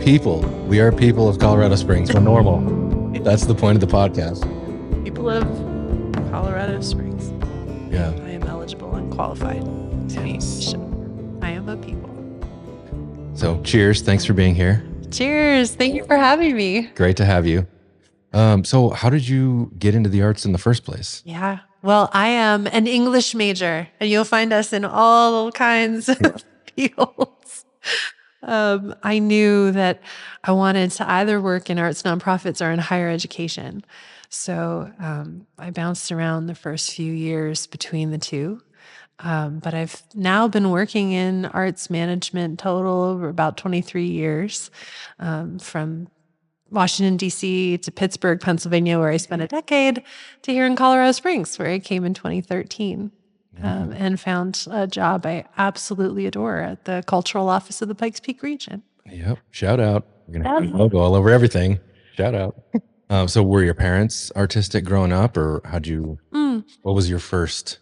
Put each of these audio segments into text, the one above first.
people. We are people of Colorado Springs. We're normal. That's the point of the podcast. People of Colorado Springs. Yeah. I am eligible and qualified to be. I am a people. So cheers. Thanks for being here. Cheers. Thank you for having me. Great to have you. So how did you get into the arts in the first place? Yeah. Well, I am an English major, and you'll find us in all kinds of fields. I knew that I wanted to either work in arts nonprofits or in higher education. So I bounced around the first few years between the two. But I've now been working in arts management total over about 23 years, from Washington, D.C. to Pittsburgh, Pennsylvania, where I spent a decade, to here in Colorado Springs, where I came in 2013. And found a job I absolutely adore at the cultural office of the Pikes Peak Region. Yep. Shout out. We're going to have a logo all over everything. Shout out. So were your parents artistic growing up, or what was your first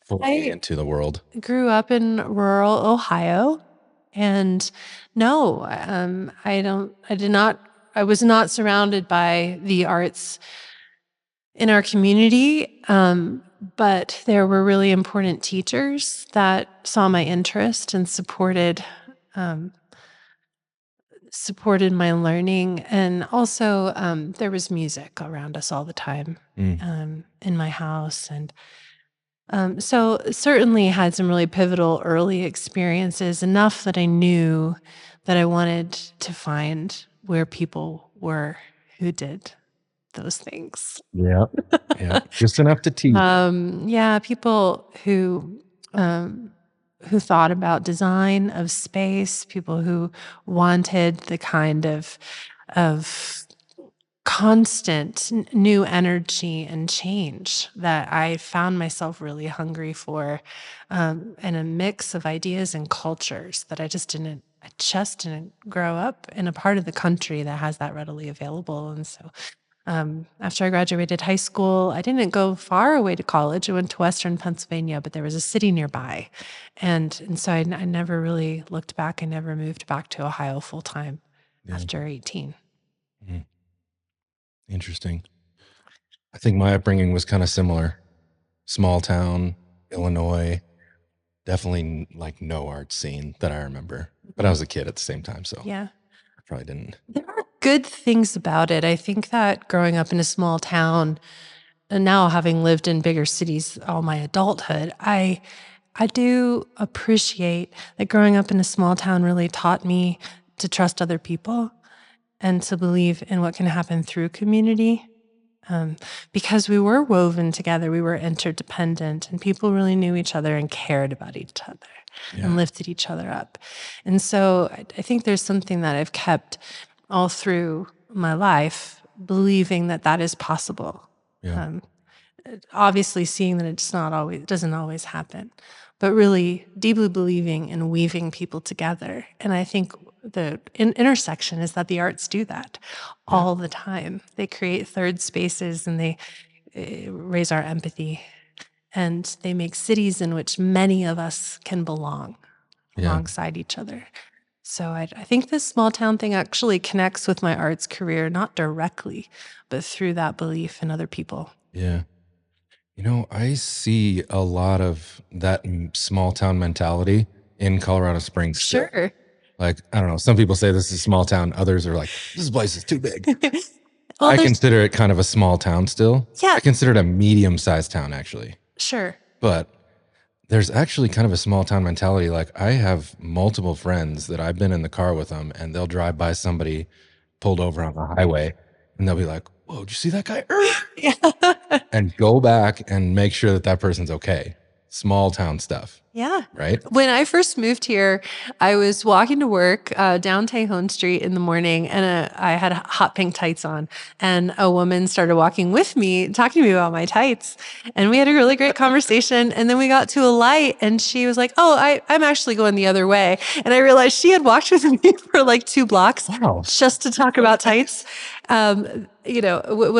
foray into the world? I grew up in rural Ohio, and no, I was not surrounded by the arts in our community. But there were really important teachers that saw my interest and supported my learning. And also, there was music around us all the time in my house. And so certainly had some really pivotal early experiences, enough that I knew that I wanted to find where people were who did those things. Yeah. Yeah. Just enough to teach. People who thought about design of space, people who wanted the kind of constant new energy and change that I found myself really hungry for, and a mix of ideas and cultures that I just didn't grow up in a part of the country that has that readily available. And so after I graduated high school, I didn't go far away to college. I went to Western Pennsylvania, but there was a city nearby. And so I never really looked back. I never moved back to Ohio full time after 18. Mm. Interesting. I think my upbringing was kind of similar. Small town, Illinois, definitely like no art scene that I remember. But I was a kid at the same time, so yeah, I probably didn't. There are good things about it. I think that growing up in a small town, and now having lived in bigger cities all my adulthood, I do appreciate that growing up in a small town really taught me to trust other people and to believe in what can happen through community. Because we were woven together, we were interdependent, and people really knew each other and cared about each other and lifted each other up. And so I think there's something that I've kept all through my life, believing that that is possible. Yeah. Obviously seeing that it doesn't always happen, but really deeply believing in weaving people together. And I think the intersection is that the arts do that all the time. They create third spaces, and they raise our empathy, and they make cities in which many of us can belong alongside each other. So I think this small town thing actually connects with my arts career, not directly, but through that belief in other people. Yeah. You know, I see a lot of that small town mentality in Colorado Springs. Sure. Still. Like, I don't know, some people say this is a small town. Others are like, this place is too big. Well, I consider it kind of a small town still. Yeah. I consider it a medium-sized town, actually. Sure. But there's actually kind of a small town mentality. Like, I have multiple friends that I've been in the car with them, and they'll drive by somebody pulled over on the highway, and they'll be like, whoa, did you see that guy? Yeah. And go back and make sure that that person's okay. Small town stuff. Yeah. Right? When I first moved here, I was walking to work down Tejon Street in the morning, and I had hot pink tights on, and a woman started walking with me, talking to me about my tights, and we had a really great conversation. And then we got to a light, and she was like, oh, I'm actually going the other way. And I realized she had walked with me for like 2 blocks just to talk about tights. When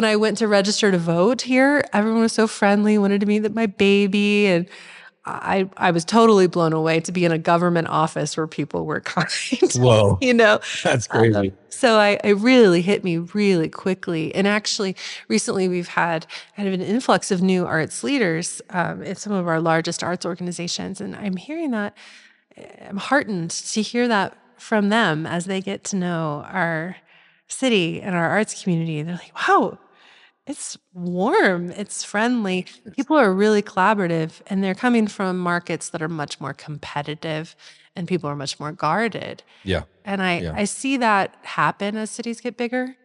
I went to register to vote here, everyone was so friendly, wanted to meet my baby, and I was totally blown away to be in a government office where people were kind, Whoa, you know. that's crazy. So it really hit me really quickly. And actually, recently we've had kind of an influx of new arts leaders in some of our largest arts organizations, and I'm hearing that. I'm heartened to hear that from them as they get to know our city and our arts community. They're like, wow, it's warm, it's friendly. People are really collaborative, and they're coming from markets that are much more competitive, and people are much more guarded. Yeah. And I see that happen as cities get bigger.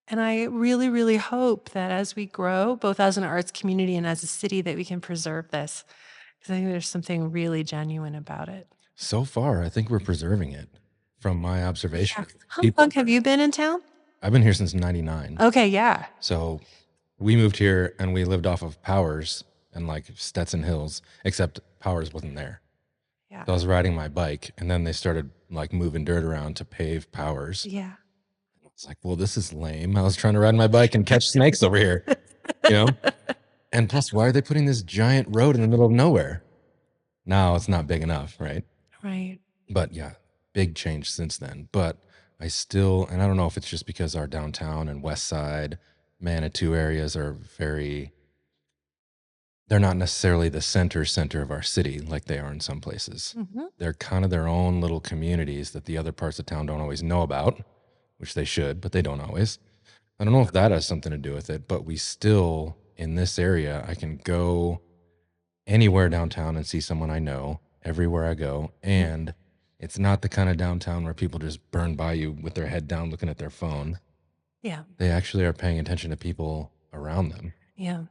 And I really, really hope that as we grow, both as an arts community and as a city, that we can preserve this. Because I think there's something really genuine about it. So far, I think we're preserving it from my observation. Yeah. How long have you been in town? I've been here since 99. Okay, yeah. So we moved here and we lived off of Powers and like Stetson Hills, except Powers wasn't there. Yeah. So I was riding my bike and then they started like moving dirt around to pave Powers. Yeah. It's like, well, this is lame. I was trying to ride my bike and catch snakes over here, you know? And plus, why are they putting this giant road in the middle of nowhere? Now it's not big enough, right? Right. But yeah, big change since then. But I still, and I don't know if it's just because our downtown and west side, Manitou areas are they're not necessarily the center of our city like they are in some places. Mm-hmm. They're kind of their own little communities that the other parts of town don't always know about, which they should, but they don't always. I don't know if that has something to do with it, but we still, in this area, I can go anywhere downtown and see someone I know everywhere I go. And it's not the kind of downtown where people just burn by you with their head down looking at their phone. Yeah. They actually are paying attention to people around them. Yeah.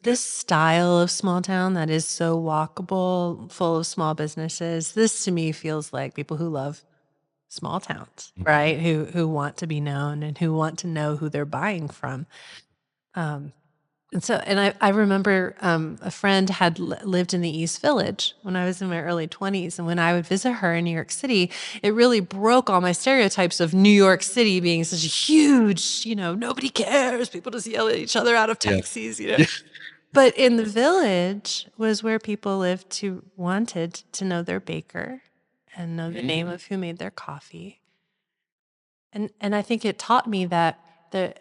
This style of small town that is so walkable, full of small businesses, this to me feels like people who love small towns, right? Who want to be known and who want to know who they're buying from. And I remember a friend had lived in the East Village when I was in my early 20s. And when I would visit her in New York City, it really broke all my stereotypes of New York City being such a huge, nobody cares. People just yell at each other out of taxis, But in the village was where people lived who wanted to know their baker and know the name of who made their coffee. And I think it taught me that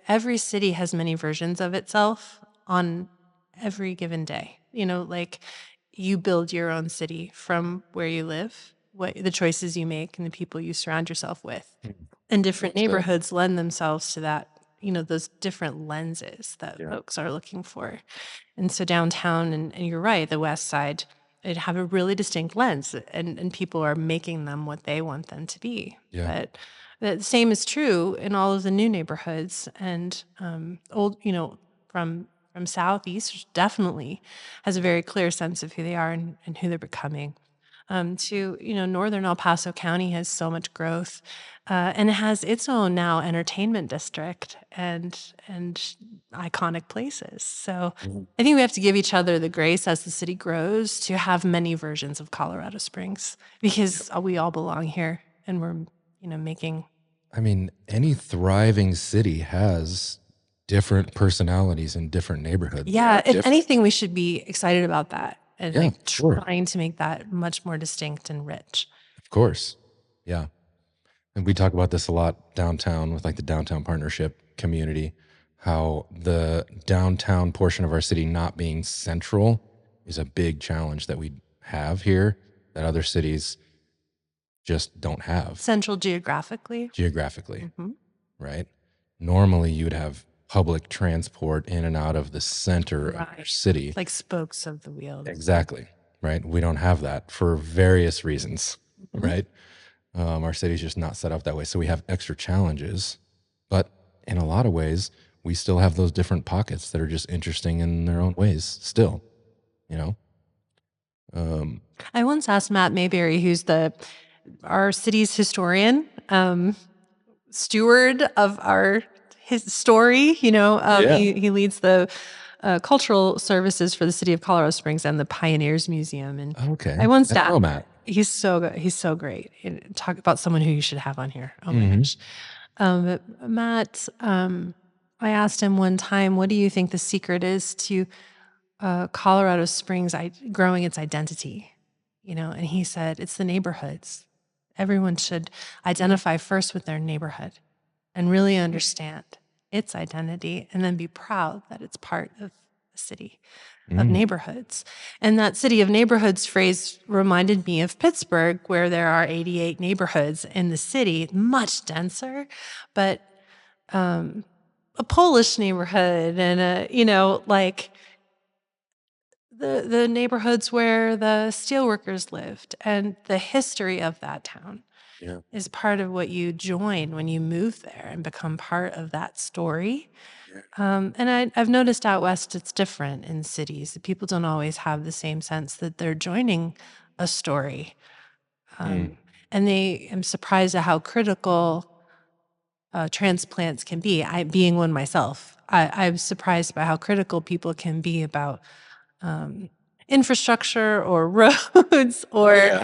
every city has many versions of itself on every given day. Like you build your own city from where you live, what the choices you make, and the people you surround yourself with. And different neighborhoods lend themselves to that, those different lenses that folks are looking for. And so downtown, and you're right, the west side, it have a really distinct lens, and people are making them what they want them to be. Yeah. But the same is true in all of the new neighborhoods, and old, from Southeast definitely has a very clear sense of who they are and who they're becoming. To northern El Paso County has so much growth, and it has its own now entertainment district and iconic places. So I think we have to give each other the grace as the city grows to have many versions of Colorado Springs, because we all belong here, and we're making. I mean, any thriving city has different personalities in different neighborhoods. Yeah, if anything, we should be excited about that and sure. trying to make that much more distinct and rich. Of course. Yeah. And we talk about this a lot downtown with like the downtown partnership community, how the downtown portion of our city not being central is a big challenge that we have here that other cities just don't have. Central geographically. Right? Normally you would have public transport in and out of the center of our city. Like spokes of the wheel. Exactly. Right? We don't have that for various reasons, right? Our city's just not set up that way. So we have extra challenges, but in a lot of ways, we still have those different pockets that are just interesting in their own ways still, I once asked Matt Mayberry, who's our city's historian, steward of his story, he leads the cultural services for the city of Colorado Springs and the Pioneers Museum. And I once asked Matt. He's so good. He's so great. Talk about someone who you should have on here. Oh my gosh. But Matt, I asked him one time, what do you think the secret is to Colorado Springs growing its identity, and he said, it's the neighborhoods. Everyone should identify first with their neighborhood and really understand its identity and then be proud that it's part of a city of neighborhoods. And that city of neighborhoods phrase reminded me of Pittsburgh, where there are 88 neighborhoods in the city, much denser, but a Polish neighborhood and the neighborhoods where the steelworkers lived, and the history of that town is part of what you join when you move there and become part of that story. And I've noticed out west it's different in cities. People don't always have the same sense that they're joining a story. And I'm surprised at how critical transplants can be. Being one myself, I'm surprised by how critical people can be about infrastructure or roads or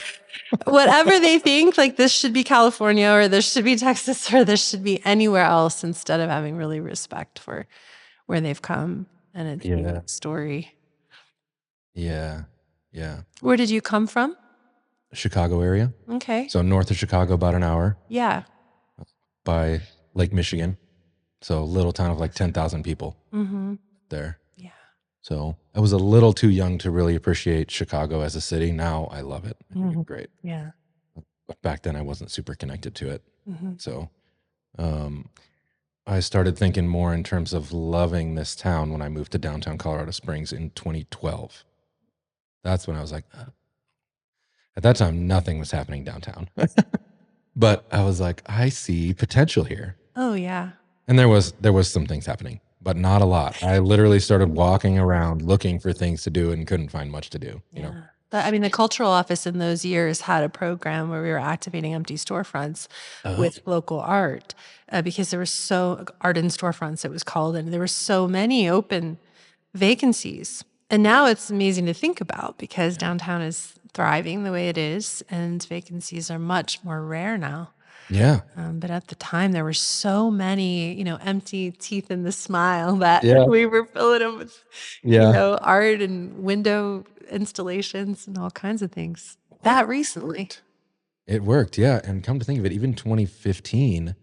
whatever they think, like this should be California or this should be Texas or this should be anywhere else, instead of having really respect for where they've come and its unique story. Yeah. Where did you come from? Chicago area. Okay. So north of Chicago, about an hour Yeah. by Lake Michigan. So a little town of like 10,000 people there. Yeah. So I was a little too young to really appreciate Chicago as a city. Now I love it. I think it's great. Yeah. But back then I wasn't super connected to it. So I started thinking more in terms of loving this town when I moved to downtown Colorado Springs in 2012. That's when I was like, at that time, nothing was happening downtown. But I was like, I see potential here. Oh, yeah. And there was some things happening, but not a lot. I literally started walking around looking for things to do and couldn't find much to do, you know? But, I mean, the cultural office in those years had a program where we were activating empty storefronts with local art, because there was art in storefronts, it was called, and there were so many open vacancies. And now it's amazing to think about because downtown is thriving the way it is, and vacancies are much more rare now. Yeah. But at the time, there were so many, empty teeth in the smile that we were filling them with, art and window installations and all kinds of things. That recently. It worked, yeah. And come to think of it, even 2015,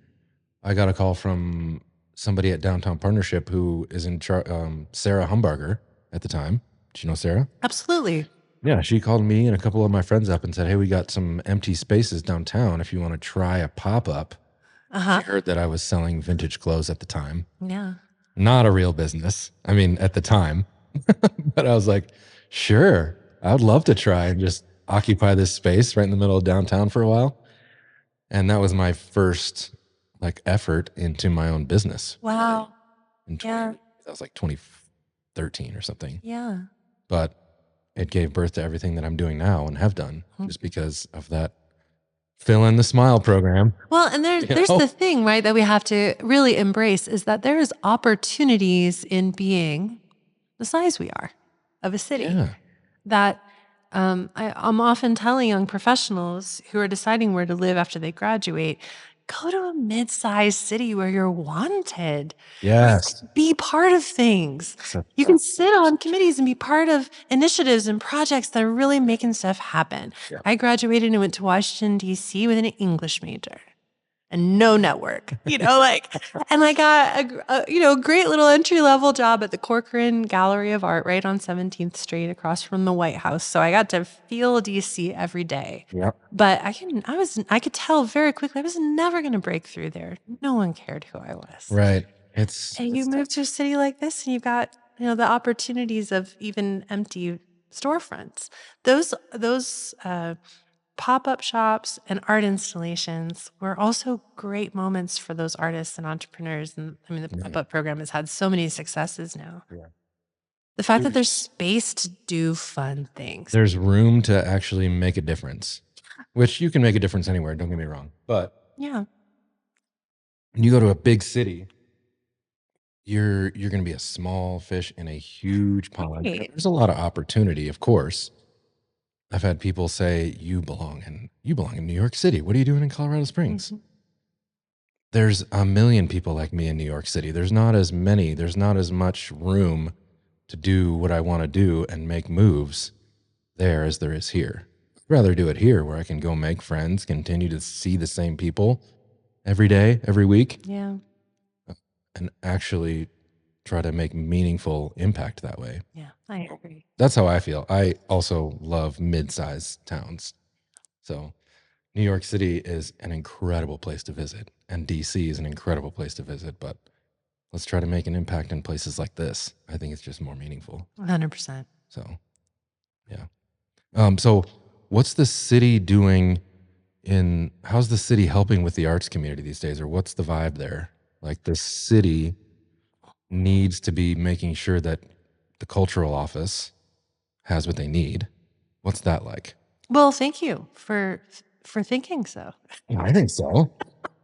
I got a call from somebody at Downtown Partnership who is in Sarah Humbarger at the time. Did you know Sarah? Absolutely. Yeah, she called me and a couple of my friends up and said, hey, we got some empty spaces downtown if you want to try a pop-up. She heard that I was selling vintage clothes at the time. Yeah. Not a real business. I mean, at the time. But I was like, sure, I would love to try and just occupy this space right in the middle of downtown for a while. And that was my first effort into my own business. Wow. That was like 2013 or something. Yeah. But it gave birth to everything that I'm doing now and have done just because of that fill in the smile program. Well, and there's the thing, right, that we have to really embrace is that there is opportunities in being the size we are of a city. Yeah. That I'm often telling young professionals who are deciding where to live after they graduate, go to a mid-sized city where you're wanted. Yes. Be part of things. You can sit on committees and be part of initiatives and projects that are really making stuff happen. Yeah. I graduated and went to Washington, D.C. with an English major and no network, and I got a great little entry-level job at the Corcoran Gallery of Art right on 17th Street across from the White House. So I got to feel DC every day. Yep. But I could tell very quickly I was never going to break through there. No one cared who I was. Right. And you move to a city like this and you've got, the opportunities of even empty storefronts. Those pop-up shops and art installations were also great moments for those artists and entrepreneurs. And I mean, the pop-up program has had so many successes now. Yeah. The fact that there's space to do fun things. There's room to actually make a difference, which you can make a difference anywhere. Don't get me wrong. But yeah, when you go to a big city, you're going to be a small fish in a huge pond. Right. There's a lot of opportunity, of course. I've had people say, you belong in New York City. What are you doing in Colorado Springs? Mm-hmm. There's a million people like me in New York City. There's not as much room to do what I want to do and make moves there as there is here. I'd rather do it here where I can go make friends, continue to see the same people every day, every week, Yeah. and actually try to make meaningful impact that way. Yeah, I agree. That's how I feel. I also love mid-sized towns. So New York City is an incredible place to visit, and DC is an incredible place to visit, but let's try to make an impact in places like this. I think it's just more meaningful. 100%. So, yeah. So what's the city doing how's the city helping with the arts community these days, or what's the vibe there? Like the city needs to be making sure that the cultural office has what they need. What's that like? Well, thank you for thinking so. Yeah, I think so.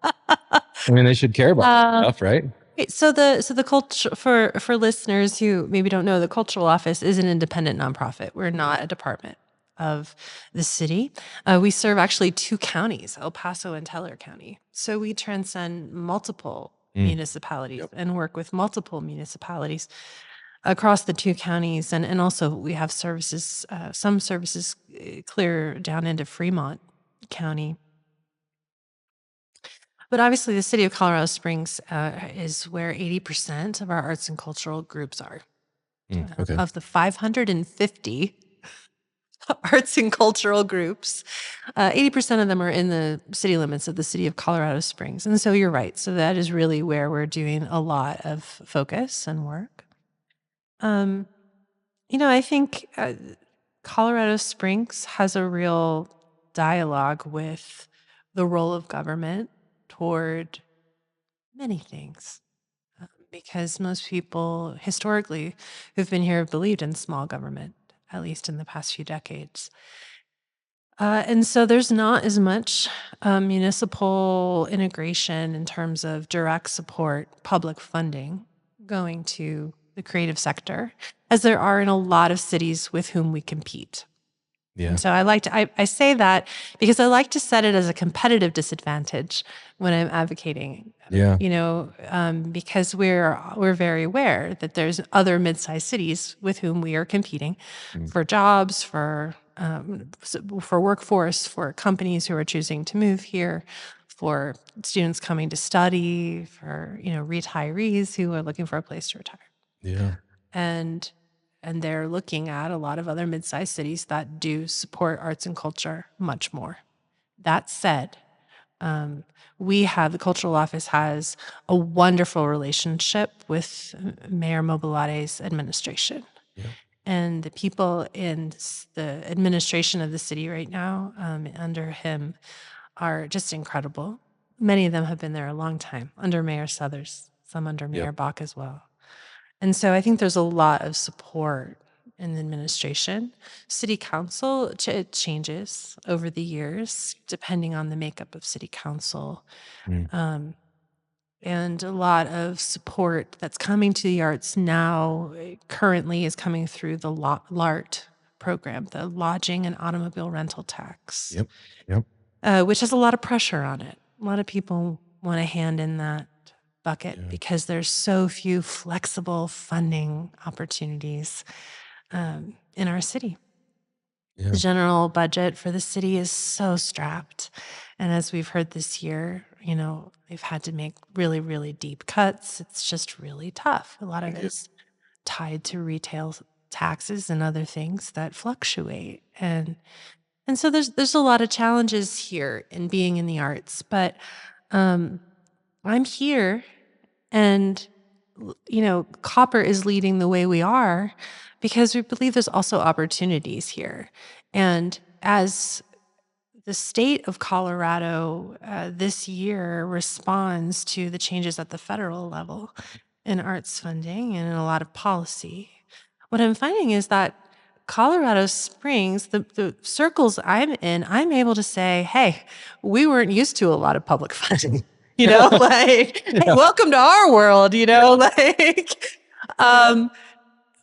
I mean, they should care about that stuff, right? Okay, so the culture for listeners who maybe don't know, the cultural office is an independent nonprofit. We're not a department of the city. We serve actually 2 counties, El Paso and Teller County. So we transcend multiple municipalities and work with multiple municipalities across the 2 counties. And also we have services, some services clear down into Fremont County. But obviously, the city of Colorado Springs is where 80% of our arts and cultural groups are. Okay. Of the 550 arts and cultural groups, 80% of them are in the city limits of the city of Colorado Springs. And so you're right. So that is really where we're doing a lot of focus and work. I think Colorado Springs has a real dialogue with the role of government toward many things. Because most people historically who've been here have believed in small government, at least in the past few decades. And so there's not as much municipal integration in terms of direct support, public funding going to the creative sector as there are in a lot of cities with whom we compete. Yeah. And so I say that because I like to set it as a competitive disadvantage when I'm advocating. Yeah. Because we're very aware that there's other mid-sized cities with whom we are competing for jobs, for workforce, for companies who are choosing to move here, for students coming to study, for retirees who are looking for a place to retire. Yeah. And they're looking at a lot of other mid-sized cities that do support arts and culture much more. That said, the cultural office has a wonderful relationship with Mayor Mobilade's administration. Yeah. And the people in the administration of the city right now, under him, are just incredible. Many of them have been there a long time, under Mayor Southers, some under Mayor Bach as well. And so I think there's a lot of support in the administration. City council, it changes over the years, depending on the makeup of city council. And a lot of support that's coming to the arts now currently is coming through the LART program, the Lodging and Automobile Rental Tax, which has a lot of pressure on it. A lot of people want a hand in that bucket because there's so few flexible funding opportunities in our city. Yeah. The general budget for the city is so strapped. And as we've heard this year, they've had to make really, really deep cuts. It's just really tough. A lot of it is tied to retail taxes and other things that fluctuate. And so there's a lot of challenges here in being in the arts. But I'm here, and COPPR is leading the way we are because we believe there's also opportunities here. And as the state of Colorado this year responds to the changes at the federal level in arts funding and in a lot of policy, what I'm finding is that Colorado Springs, the circles I'm in, I'm able to say, hey, we weren't used to a lot of public funding. Hey, welcome to our world,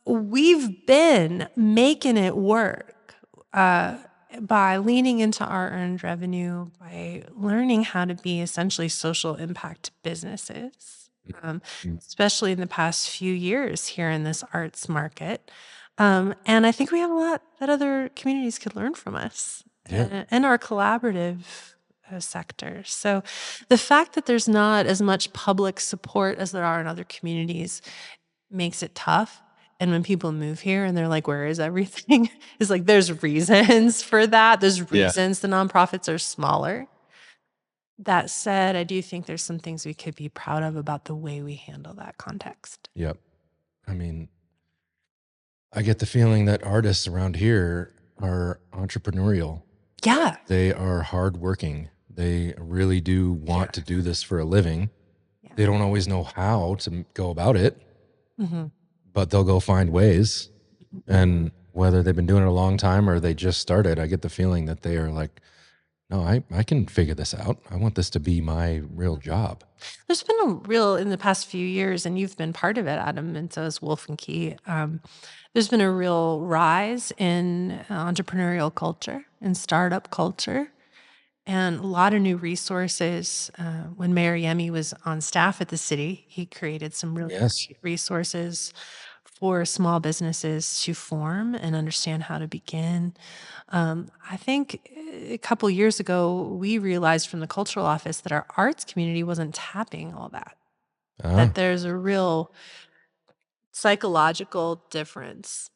we've been making it work by leaning into our earned revenue, by learning how to be essentially social impact businesses. um, Mm. especially in the past few years here in this arts market. And I think we have a lot that other communities could learn from us Yeah. and our collaborative sector. So the fact that there's not as much public support as there are in other communities makes it tough. And when people move here and they're like, where is everything? It's like, there's reasons for that. There's Yeah. reasons the nonprofits are smaller. That said, I do think there's some things we could be proud of about the way we handle that context. Yep. I mean, I get the feeling that artists around here are entrepreneurial. Yeah. They are hardworking. They really do want to do this for a living. Yeah. They don't always know how to go about it, Mm-hmm. but they'll go find ways. And whether they've been doing it a long time or they just started, I get the feeling that they are like, no, I can figure this out. I want this to be my real job. There's been a real, in the past few years, and you've been part of it, Adam, and so has Wolf and Key. There's been a real rise in entrepreneurial culture and startup culture, and a lot of new resources. When Mayor Yemi was on staff at the city, he created some really Yes. great resources for small businesses to form and understand how to begin. I think a couple years ago, we realized from the cultural office that our arts community wasn't tapping all that, that there's a real psychological difference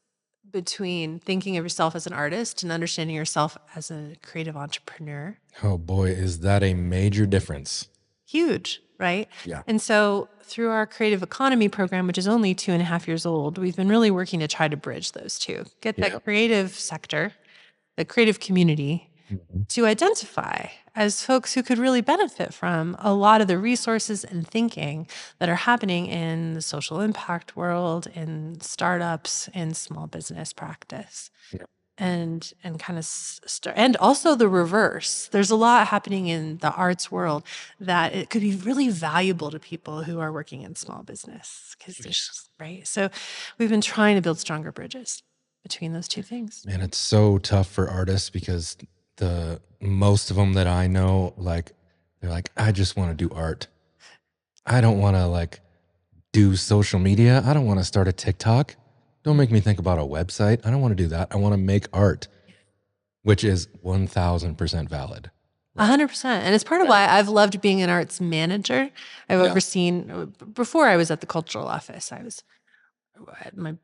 between thinking of yourself as an artist and understanding yourself as a creative entrepreneur. Oh boy, is that a major difference? Huge, right? Yeah. And so through our creative economy program, which is only 2.5 years old, we've been really working to try to bridge those two, get that creative sector, the creative community, to identify as folks who could really benefit from a lot of the resources and thinking that are happening in the social impact world, in startups, in small business practice. Yeah. And kind of and also the reverse. There's a lot happening in the arts world that it could be really valuable to people who are working in small business, because right. So we've been trying to build stronger bridges between those two things. Man, it's so tough for artists because the most of them that I know, like, they're like, I just want to do art. I don't want to like do social media. I don't want to start a TikTok. Don't make me think about a website. I don't want to do that. I want to make art, which is 1000% valid. 100%. And it's part of why I've loved being an arts manager. I've overseen, before I was at the cultural office, I was at my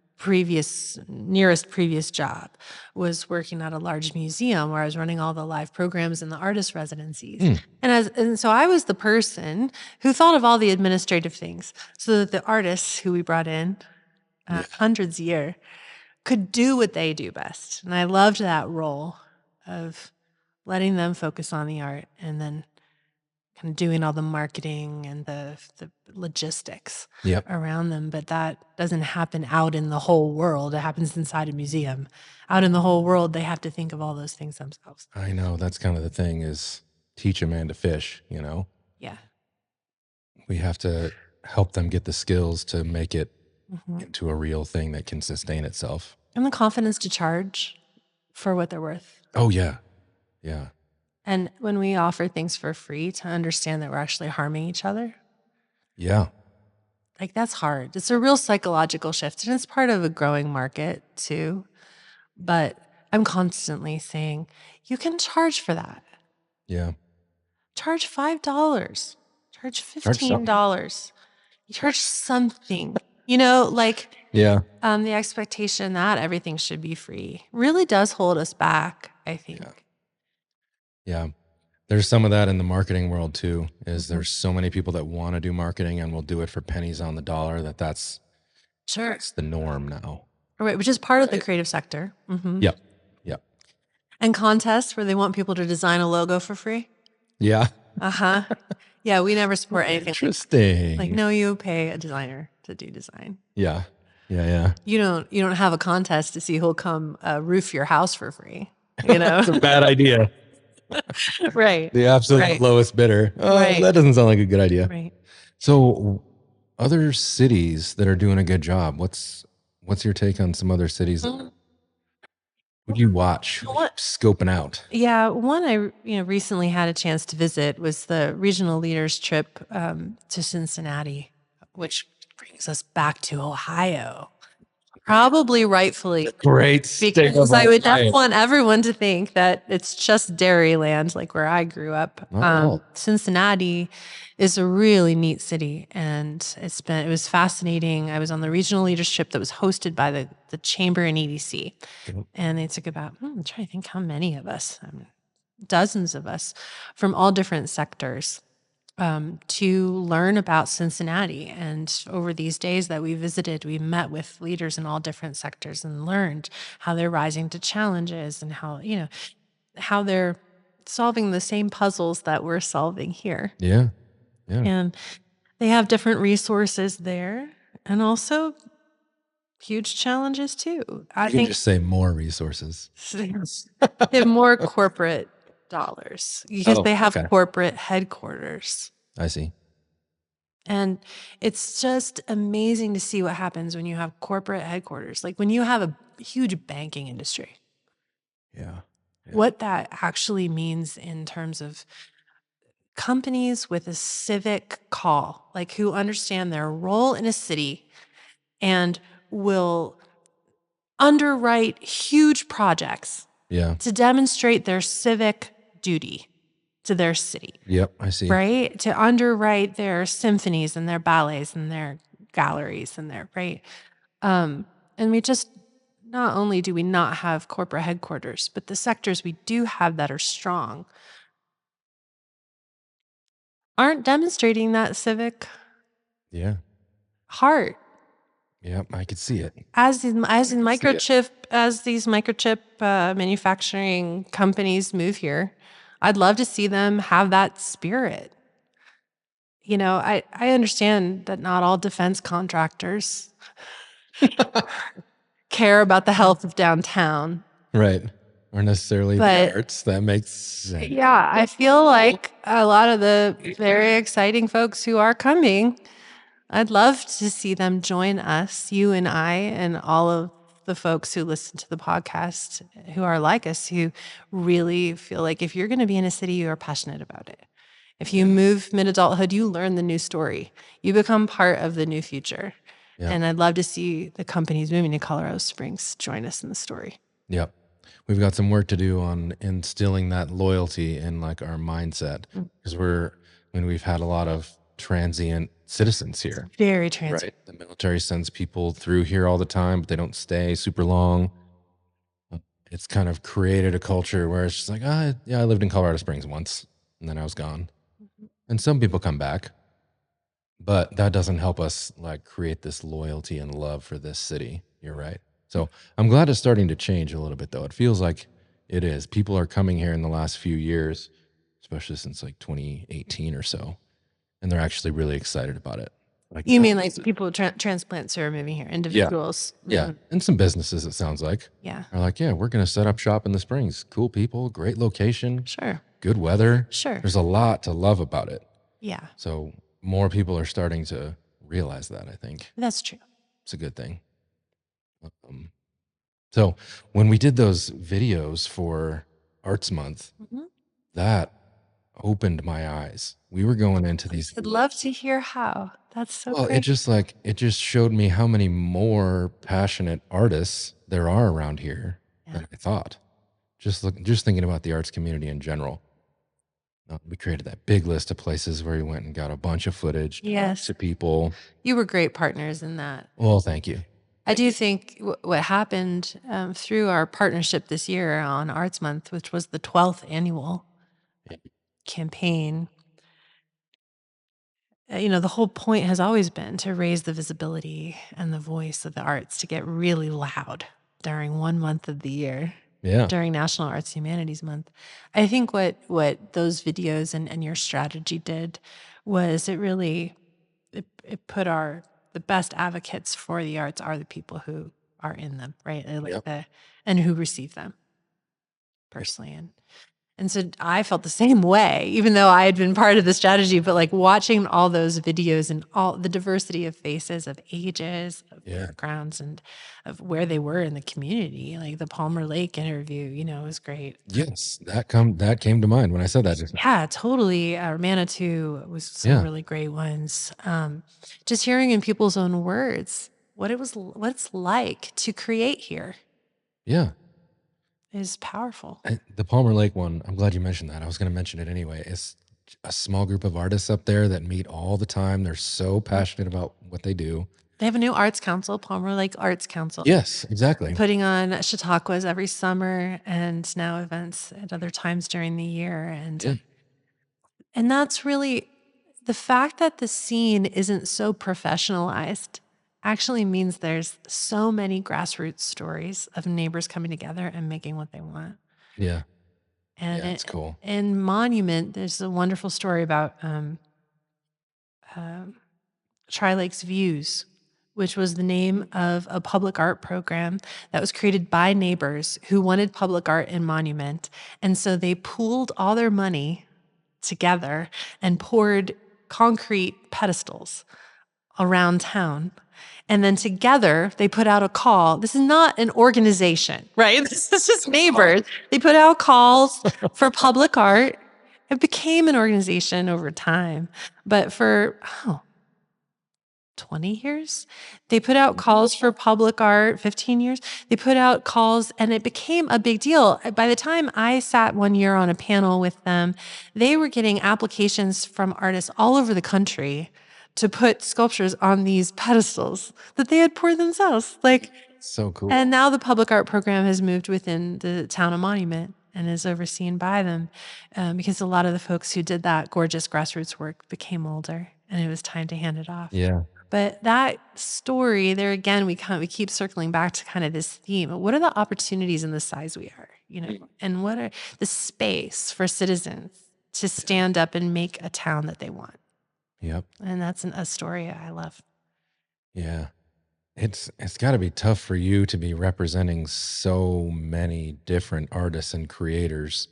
nearest previous job was working at a large museum where I was running all the live programs and the artist residencies. And so I was the person who thought of all the administrative things so that the artists who we brought in, hundreds a year, could do what they do best. And I loved that role of letting them focus on the art and then kind of doing all the marketing and the logistics around them. But that doesn't happen out in the whole world. It happens inside a museum. Out in the whole world, they have to think of all those things themselves. I know. That's kind of the thing, is teach a man to fish, you know? Yeah. We have to help them get the skills to make it into a real thing that can sustain itself. And the confidence to charge for what they're worth. Oh, yeah. Yeah. And when we offer things for free, to understand that we're actually harming each other. Yeah. Like, that's hard. It's a real psychological shift, and it's part of a growing market too. But I'm constantly saying, you can charge for that. Yeah. Charge $5. Charge $15. You charge something. You know, like the expectation that everything should be free really does hold us back, I think. Yeah. There's some of that in the marketing world too, is there's so many people that want to do marketing and will do it for pennies on the dollar that's the norm now. Right, which is part of the creative sector. Yep. And contests where they want people to design a logo for free. Yeah. Yeah, we never support anything. Interesting. Like, no, you pay a designer to do design. Yeah. You don't have a contest to see who'll come roof your house for free. You know, It's a bad idea. Right. The absolute lowest bidder. Oh, that doesn't sound like a good idea. Right. So, other cities that are doing a good job. What's your take on some other cities? What do you watch? Scoping out. Yeah, one I recently had a chance to visit was the regional leaders trip to Cincinnati which brings us back to Ohio. Probably rightfully, Great state of because I would Ohio. never want everyone to think that it's just dairy land like where I grew up. Not at all. Cincinnati is a really neat city, and it was fascinating. I was on the regional leadership that was hosted by the chamber and EDC, and they took about I'm trying to think how many of us, dozens of us from all different sectors, to learn about Cincinnati. And over these days that we visited, we met with leaders in all different sectors and learned how they're rising to challenges and how they're solving the same puzzles that we're solving here. Yeah. Yeah. And they have different resources there and also huge challenges too. I You can think just say more resources. they have more corporate dollars because Oh, they have okay. corporate headquarters. I see. And it's just amazing to see what happens when you have corporate headquarters. Like when you have a huge banking industry, Yeah. what that actually means in terms of companies with a civic call, like who understand their role in a city and will underwrite huge projects Yeah. to demonstrate their civic duty to their city. Yep. I see. Right? To underwrite their symphonies and their ballets and their galleries and their, right? And we just, not only do we not have corporate headquarters, but the sectors we do have that are strong aren't demonstrating that civic Yeah. heart. Yep. I could see it. As these microchip manufacturing companies move here, I'd love to see them have that spirit. I understand that not all defense contractors care about the health of downtown. Right. Or necessarily But the arts. That makes sense. yeah, I feel like a lot of the very exciting folks who are coming, I'd love to see them join us, you and I, and all of the folks who listen to the podcast who are like us, who really feel like if you're going to be in a city, you are passionate about it. If you move mid adulthood, you learn the new story. You become part of the new future. Yeah. And I'd love to see the companies moving to Colorado Springs join us in the story. Yep. We've got some work to do on instilling that loyalty in like our mindset because we've had a lot of transient citizens here. Very transient. Right. The military sends people through here all the time, but they don't stay super long. It's kind of created a culture where it's just like, yeah, I lived in Colorado Springs once and then I was gone. And some people come back, but that doesn't help us like create this loyalty and love for this city. You're right. So I'm glad it's starting to change a little bit though. It feels like it is. People are coming here in the last few years, especially since like 2018 or so, and they're actually really excited about it. Like, You mean like people with transplants who are moving here, individuals? yeah. And some businesses, it sounds like, Yeah. are like, yeah, we're going to set up shop in the Springs. Cool people, great location, Sure. good weather. Sure. There's a lot to love about it. Yeah. So more people are starting to realize that, I think. That's true. It's a good thing. So when we did those videos for Arts Month, that opened my eyes. We were going into these. I'd love to hear how. That's so Well, great. it just showed me how many more passionate artists there are around here than I thought. Just thinking about the arts community in general. We created that big list of places where we went and got a bunch of footage. Yes. To people. You were great partners in that. Well, thank you. I do think what happened through our partnership this year on Arts Month, which was the 12th annual campaign, the whole point has always been to raise the visibility and the voice of the arts, to get really loud during one month of the year. Yeah. During National Arts Humanities Month. I think what those videos and your strategy did was it put the best advocates for the arts are the people who are in them, right? And who receive them personally. And so I felt the same way, even though I had been part of the strategy, but like watching all those videos and all the diversity of faces, of ages, of Yeah. backgrounds, and of where they were in the community, like the Palmer Lake interview, was great. Yes, that came to mind when I said that just now. Yeah, totally. Manitou was some Yeah. really great ones. Just hearing in people's own words what it's like to create here Yeah. is powerful. The Palmer Lake one, I'm glad you mentioned that. I was going to mention it anyway. It's a small group of artists up there that meet all the time. They're so passionate about what they do. They have a new arts council, Palmer Lake Arts Council. Yes, exactly. Putting on chautauquas every summer and now events at other times during the year. Yeah. And that's really the fact that the scene isn't so professionalized actually means there's so many grassroots stories of neighbors coming together and making what they want. Yeah. And Yeah, it's cool. in Monument, there's a wonderful story about Tri-Lakes Views, which was the name of a public art program that was created by neighbors who wanted public art in Monument. And so they pooled all their money together and poured concrete pedestals around town. And then together they put out a call. This is not an organization, right? This is just neighbors. They put out calls for public art. It became an organization over time. But for 20 years, they put out calls for public art, 15 years. They put out calls and it became a big deal. By the time I sat one year on a panel with them, they were getting applications from artists all over the country to put sculptures on these pedestals that they had poured themselves. So cool. And now the public art program has moved within the town of Monument and is overseen by them because a lot of the folks who did that gorgeous grassroots work became older and it was time to hand it off. Yeah. But that story, there again, we keep circling back to kind of this theme. What are the opportunities in the size we are, and what are the space for citizens to stand up and make a town that they want? Yep. And that's a story I love. Yeah. It's got to be tough for you to be representing so many different artists and creators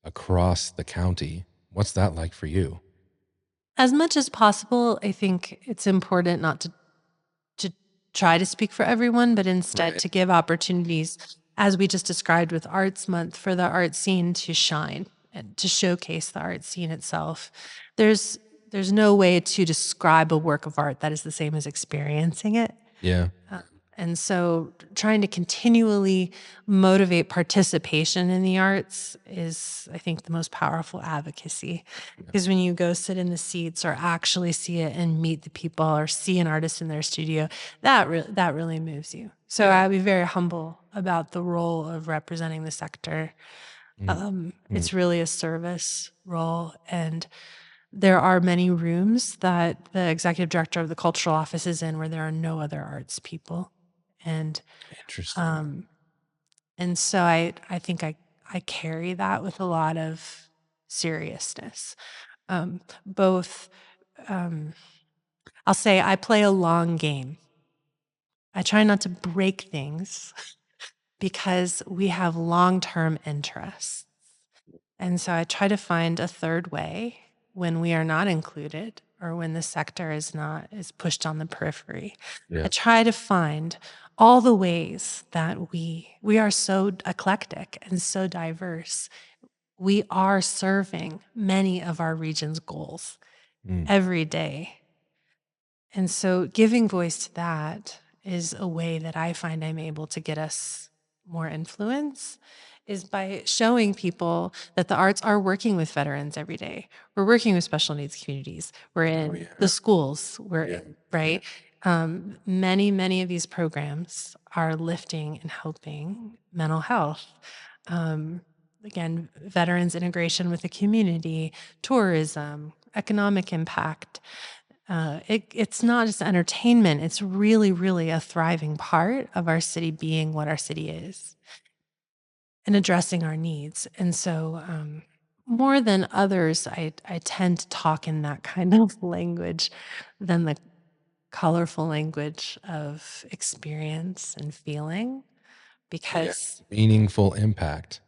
across the county. What's that like for you? As much as possible, I think it's important not to try to speak for everyone, but instead to give opportunities, as we just described with Arts Month, for the art scene to shine and to showcase the art scene itself. There's no way to describe a work of art that is the same as experiencing it. Yeah. And so trying to continually motivate participation in the arts is, I think, the most powerful advocacy. Because when you go sit in the seats or actually see it and meet the people or see an artist in their studio, that really moves you. So I'd be very humble about the role of representing the sector. It's really a service role. And there are many rooms that the executive director of the cultural office is in where there are no other arts people. And Interesting. and so I think I carry that with a lot of seriousness. Both, I'll say I play a long game. I try not to break things because we have long-term interests. And so I try to find a third way when we are not included or when the sector is pushed on the periphery. Yeah. I try to find all the ways that we are so eclectic and so diverse. We are serving many of our region's goals every day. And so giving voice to that is a way that I find I'm able to get us more influence, is by showing people that the arts are working with veterans every day. We're working with special needs communities. We're in the schools. Right? Many of these programs are lifting and helping mental health. Again, veterans integration with the community, tourism, economic impact. It's not just entertainment. It's really, really a thriving part of our city being what our city is and addressing our needs. And so more than others, I tend to talk in that kind of language than the colorful language of experience and feeling because meaningful impact.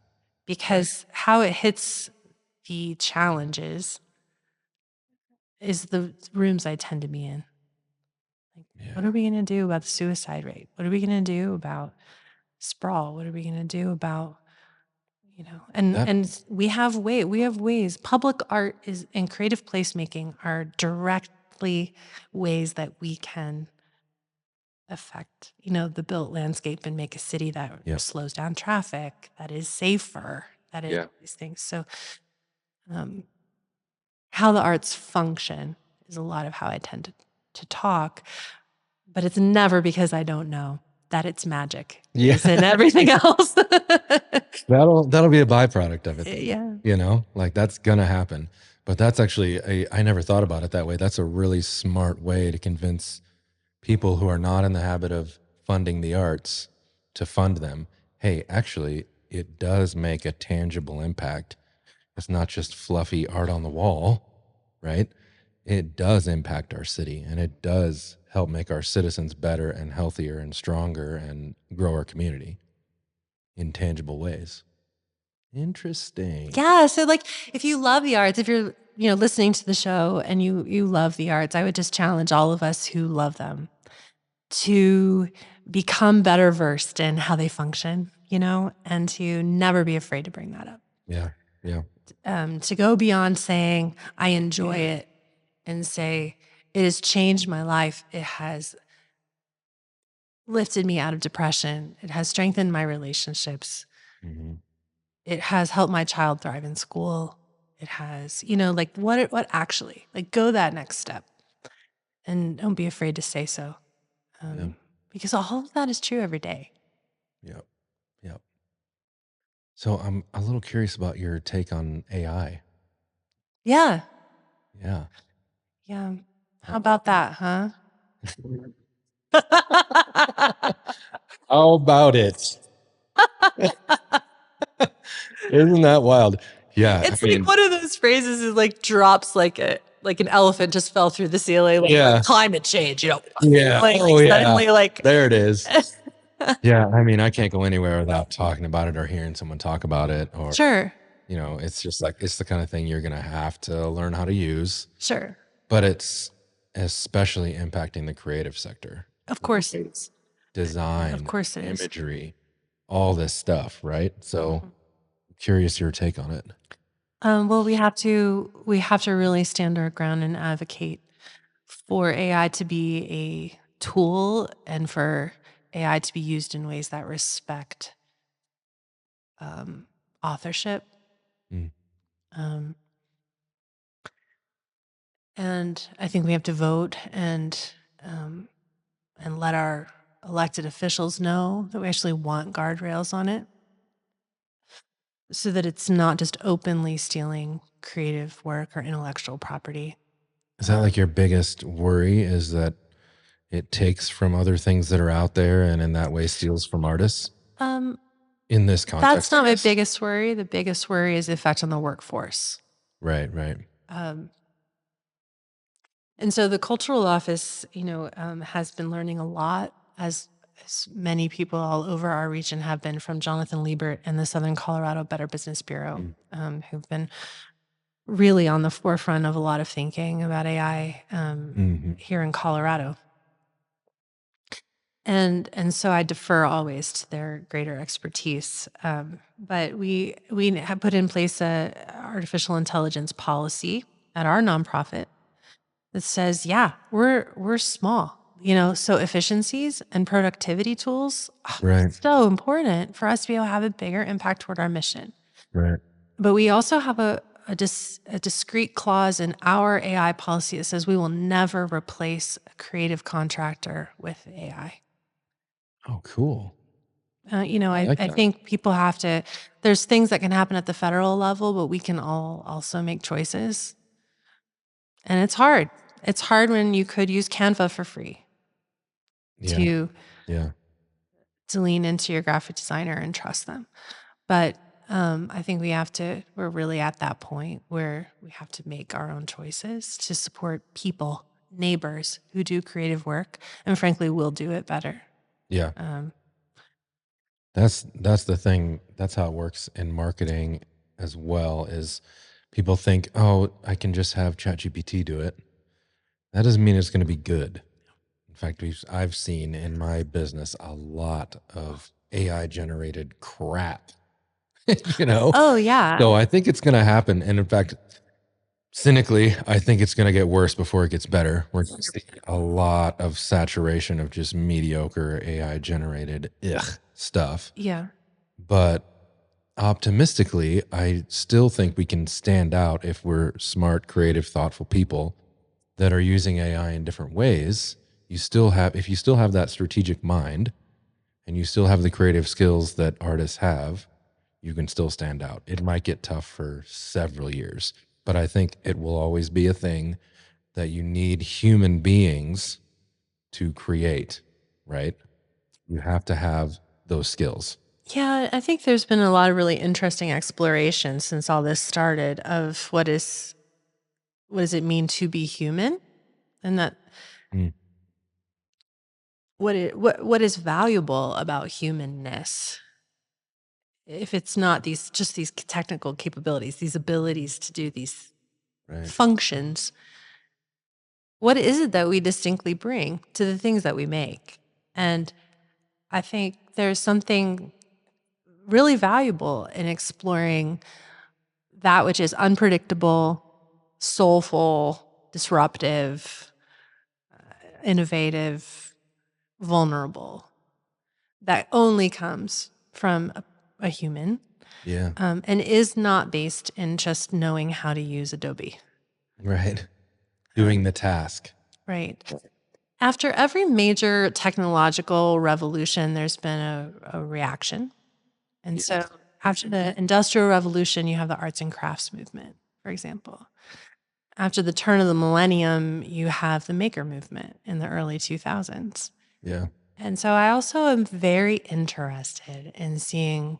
because how it hits the challenges is the rooms I tend to be in. Like, what are we going to do about the suicide rate? What are we going to do about sprawl? What are we going to do about, and we have ways. Public art is and creative placemaking are directly ways that we can affect, the built landscape and make a city that slows down traffic, that is safer, that is these things. So how the arts function is a lot of how I tend to talk, but it's never because I don't know that it's magic. It's in everything else. That'll be a byproduct of it. Yeah. Like that's gonna happen. But that's actually I never thought about it that way. That's a really smart way to convince people who are not in the habit of funding the arts to fund them. Hey, actually, it does make a tangible impact. It's not just fluffy art on the wall, right? It does impact our city, and it does help make our citizens better and healthier and stronger and grow our community in tangible ways. Interesting. Yeah. So like if you love the arts, if you're, listening to the show and you love the arts, I would just challenge all of us who love them to become better versed in how they function, and to never be afraid to bring that up. Yeah. Yeah. To go beyond saying, I enjoy it, and say, it has changed my life. It has lifted me out of depression. It has strengthened my relationships. Mm-hmm. It has helped my child thrive in school. It has, like what actually, like go that next step and don't be afraid to say so. Because all of that is true every day. Yep. Yep. So I'm a little curious about your take on AI. Yeah. Yeah. Yeah. How about that, huh? How about it? Isn't that wild? Yeah. It's like one of those phrases is like drops like an elephant just fell through the ceiling. Like climate change, Yeah. Suddenly there it is. Yeah. I mean, I can't go anywhere without talking about it or hearing someone talk about it. Or sure. It's just like it's the kind of thing you're gonna have to learn how to use. Sure. But it's especially impacting the creative sector. Of course it is. Design, of course it is. Imagery, all this stuff, right? So curious your take on it. Well, we have to really stand our ground and advocate for AI to be a tool and for AI to be used in ways that respect authorship. Um, and I think we have to vote and let our elected officials know that we actually want guardrails on it, so that it's not just openly stealing creative work or intellectual property. Is that like your biggest worry, is that it takes from other things that are out there and in that way steals from artists? In this context, That's not my biggest worry. The biggest worry is the effect on the workforce. Right. And so the cultural office, has been learning a lot, as many people all over our region have been, from Jonathan Liebert and the Southern Colorado Better Business Bureau, who've been really on the forefront of a lot of thinking about AI here in Colorado. And so I defer always to their greater expertise. But we have put in place a artificial intelligence policy at our nonprofit that says, yeah, we're small, so efficiencies and productivity tools are so important for us to be able to have a bigger impact toward our mission. Right. But we also have a discrete clause in our AI policy that says we will never replace a creative contractor with AI. Oh, cool. I think people have to, there's things that can happen at the federal level, but we can all also make choices. And it's hard. It's hard when you could use Canva for free to lean into your graphic designer and trust them. But I think we're really at that point where we have to make our own choices to support people, neighbors who do creative work and frankly will do it better. Yeah. That's the thing. That's how it works in marketing as well. Is people think, oh, I can just have ChatGPT do it. That doesn't mean it's going to be good. In fact, I've seen in my business a lot of AI generated crap. You know, Oh, yeah. so I think it's going to happen. And in fact, cynically, I think it's going to get worse before it gets better. We're going to see a lot of saturation of just mediocre AI generated stuff. Yeah. But optimistically, I still think we can stand out if we're smart, creative, thoughtful people that are using AI in different ways. If you still have that strategic mind and you still have the creative skills that artists have, you can still stand out. It might get tough for several years, but I think it will always be a thing that you need human beings to create, right? You have to have those skills. Yeah, I think there's been a lot of really interesting exploration since all this started of what does it mean to be human, and that Mm, what is valuable about humanness if it's not these technical capabilities, these abilities to do these right. functions. What is it that we distinctly bring to the things that we make? And I think there's something really valuable in exploring that which is unpredictable, soulful, disruptive, innovative, vulnerable, that only comes from a human, Yeah. and is not based in just knowing how to use Adobe. Right. Um, Doing the task. right. After every major technological revolution, there's been a reaction. And so after the Industrial Revolution, you have the arts and crafts movement, for example. After the turn of the millennium, you have the maker movement in the early 2000s. Yeah. And so I also am very interested in seeing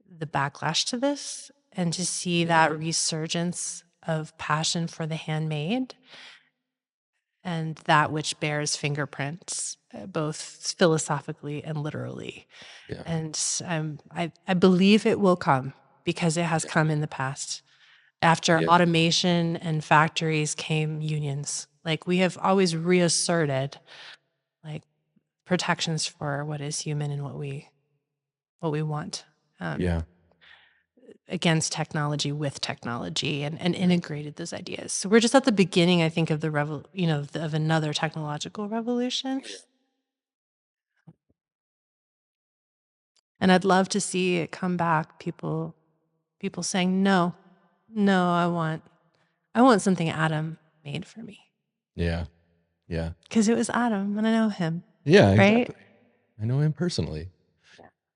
the backlash to this and to see that resurgence of passion for the handmade and that which bears fingerprints, both philosophically and literally. Yeah. And I believe it will come because it has come in the past. After Yeah. automation and factories came unions. Like we have always reasserted like protections for what is human and what we want. Yeah. Against technology with technology and integrated those ideas. So we're just at the beginning, I think, of of another technological revolution. And I'd love to see it come back. People saying, no, I want something Adam made for me. Yeah. Yeah. Because it was Adam and I know him. Yeah, Right? exactly. I know him personally.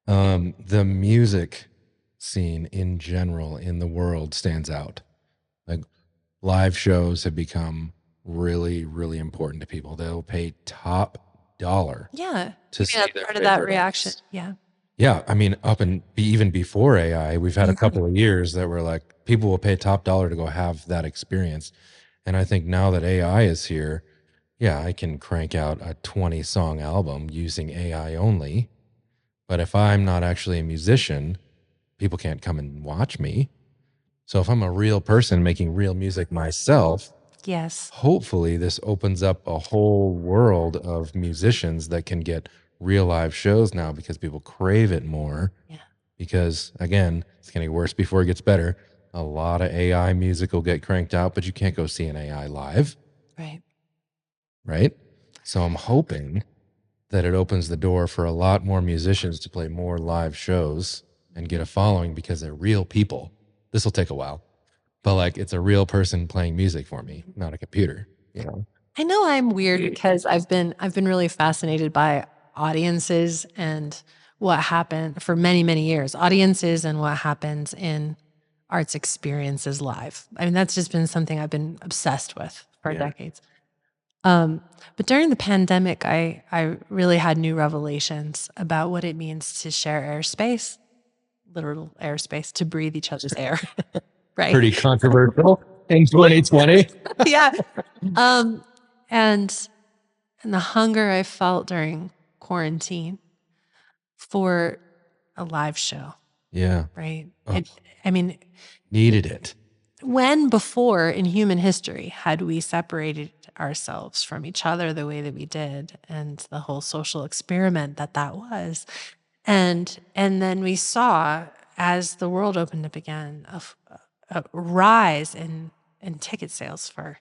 The music scene in general in the world stands out. Like live shows have become really, really important to people. They'll pay top dollar Yeah. to see their Part of that favorite reaction. artists. Yeah. Yeah, I mean, even before AI, we've had a couple of years that were like people will pay top dollar to go have that experience. And I think now that AI is here, yeah, I can crank out a 20-song album using AI only. But if I'm not actually a musician, people can't come and watch me. So if I'm a real person making real music myself, Yes. hopefully this opens up a whole world of musicians that can get real live shows now because people crave it more. Yeah. Because again, it's going to get worse before it gets better. A lot of AI music will get cranked out, but you can't go see an AI live, Right. right? So I'm hoping that it opens the door for a lot more musicians to play more live shows and get a following because they're real people. This will take a while, but like it's a real person playing music for me, not a computer, you know? I know I'm weird because I've been really fascinated by audiences and what happened for many, many years. Audiences and what happens in arts experiences live. I mean, that's just been something I've been obsessed with for decades. But during the pandemic, I really had new revelations about what it means to share airspace, literal airspace, to breathe each other's air. Right. Pretty controversial in 2020. Yeah. And the hunger I felt during quarantine for a live show, Yeah. right? Oh, I mean, needed it. when before in human history had we separated ourselves from each other the way that we did, and the whole social experiment that was? And then we saw, as the world opened up again, a rise in ticket sales for,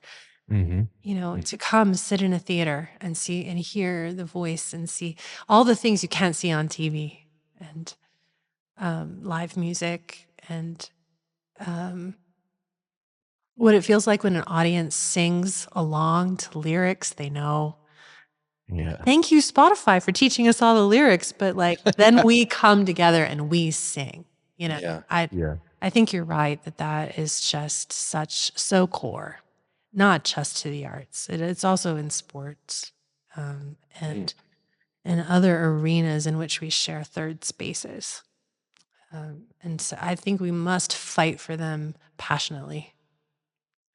to come sit in a theater and see and hear the voice and see all the things you can't see on TV, and live music, and what it feels like when an audience sings along to lyrics they know. Yeah. Thank you, Spotify, for teaching us all the lyrics, but then we come together and we sing. Yeah. I think you're right that is just so core, not just to the arts. It's also in sports, and other arenas in which we share third spaces. And so I think we must fight for them passionately.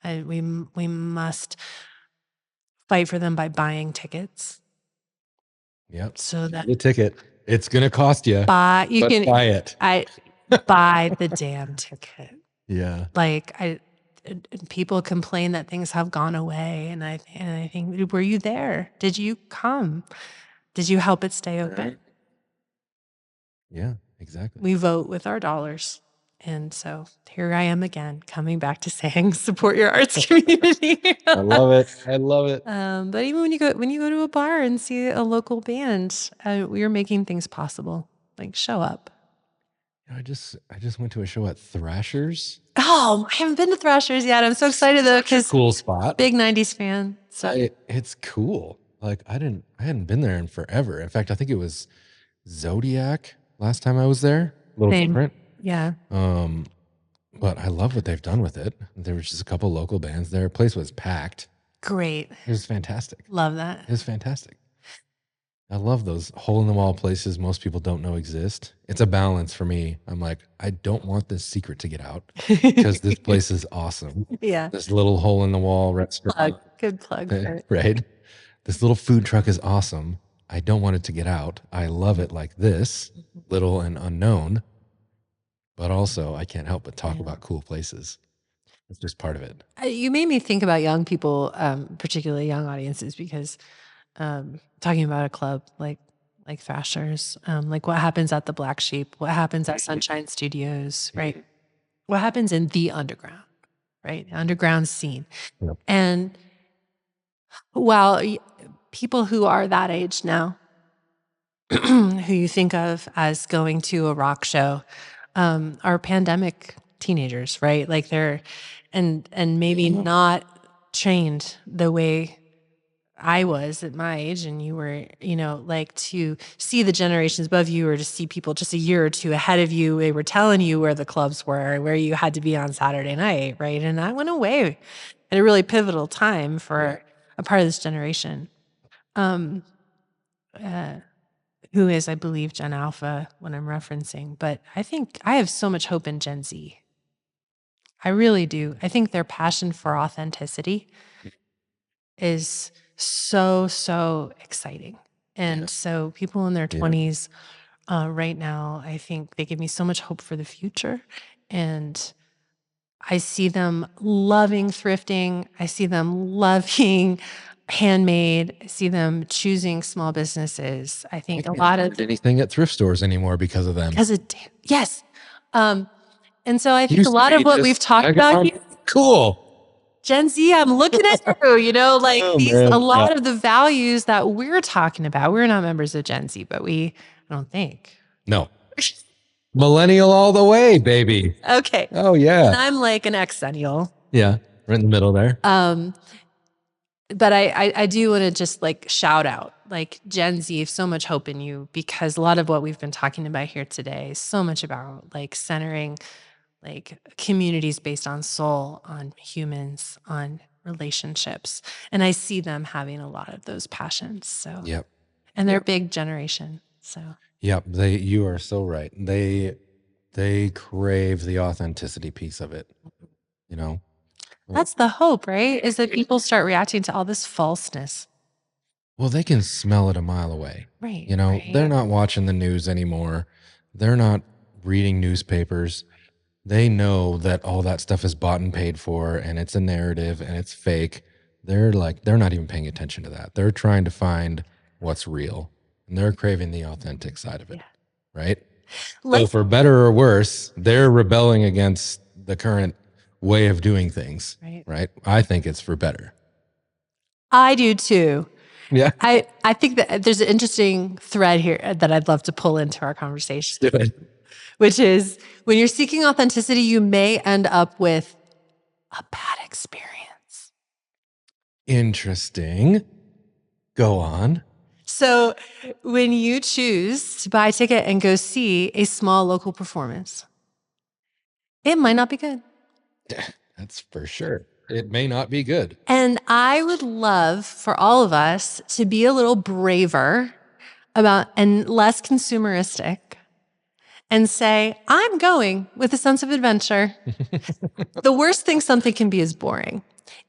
We must fight for them by buying tickets. Yep. So that the ticket, it's gonna cost you. buy it. buy the damn ticket. Yeah. People complain that things have gone away, and I think, were you there? Did you come? Did you help it stay open? Yeah, exactly. We vote with our dollars. And so here I am again, coming back to saying, support your arts community. I love it. But even when you go to a bar and see a local band, we're making things possible. Like, show up. I just went to a show at Thrashers. Oh, I haven't been to Thrashers yet. I'm so excited though, because Cool spot. big 90s fan. So It's cool. Like I hadn't been there in forever. In fact, I think it was Zodiac last time I was there. A little Same. different. Yeah. But I love what they've done with it. There was just a couple local bands there. Place was packed. Great. It was fantastic. Love that. It was fantastic. I love those hole in the wall places most people don't know exist. It's a balance for me. I'm like, I don't want this secret to get out because this place is awesome. Yeah. This little hole in the wall restaurant. Good plug. For it. Right? This little food truck is awesome. I don't want it to get out. I love it like this, little and unknown. But also, I can't help but talk about cool places. It's just part of it. You made me think about young people, particularly young audiences, because talking about a club like Thrashers, like what happens at the Black Sheep, what happens at Sunshine Studios, right? What happens in the underground, right? Underground scene. Yep. And while people who are that age now, who you think of as going to a rock show, are pandemic teenagers, right? Like they're, and maybe not trained the way I was at my age, and you were, like to see the generations above you, or to see people just a year or two ahead of you. They were telling you where the clubs were, where you had to be on Saturday night, right? And I went away at a really pivotal time for a part of this generation, who is, I believe, Gen Alpha when I'm referencing. But I think I have so much hope in Gen Z. I really do. I think their passion for authenticity is so exciting. And so people in their 20s right now, I think they give me so much hope for the future. And I see them loving thrifting. I see them loving handmade. I see them choosing small businesses. I think a lot of anything at thrift stores anymore because of them. Yes. And so I think a lot of what we've talked about here, cool. Gen Z, I'm looking at you, a lot of the values that we're talking about. We're not members of Gen Z, but I don't think. No. Millennial all the way, baby. Okay. Oh, yeah. And I'm like an Xennial. Yeah, right in the middle there. But I do want to just shout out, Gen Z, so much hope in you, because a lot of what we've been talking about here today is so much about centering communities based on soul, on humans, on relationships. And I see them having a lot of those passions. So, yep. And they're a big generation. So, yep. You are so right. They crave the authenticity piece of it, That's the hope, right? Is that people start reacting to all this falseness. Well, they can smell it a mile away. Right. They're not watching the news anymore. They're not reading newspapers. They know that all that stuff is bought and paid for, and it's a narrative and it's fake. They're not even paying attention to that. They're trying to find what's real, and they're craving the authentic side of it, right? So for better or worse, they're rebelling against the current way of doing things, right? I think it's for better. I do too. Yeah. I think that there's an interesting thread here that I'd love to pull into our conversation, which is when you're seeking authenticity, you may end up with a bad experience. Interesting. Go on. So when you choose to buy a ticket and go see a small local performance, it might not be good. That's for sure. It may not be good. And I would love for all of us to be a little braver and less consumeristic and say, I'm going with a sense of adventure. The worst thing something can be is boring.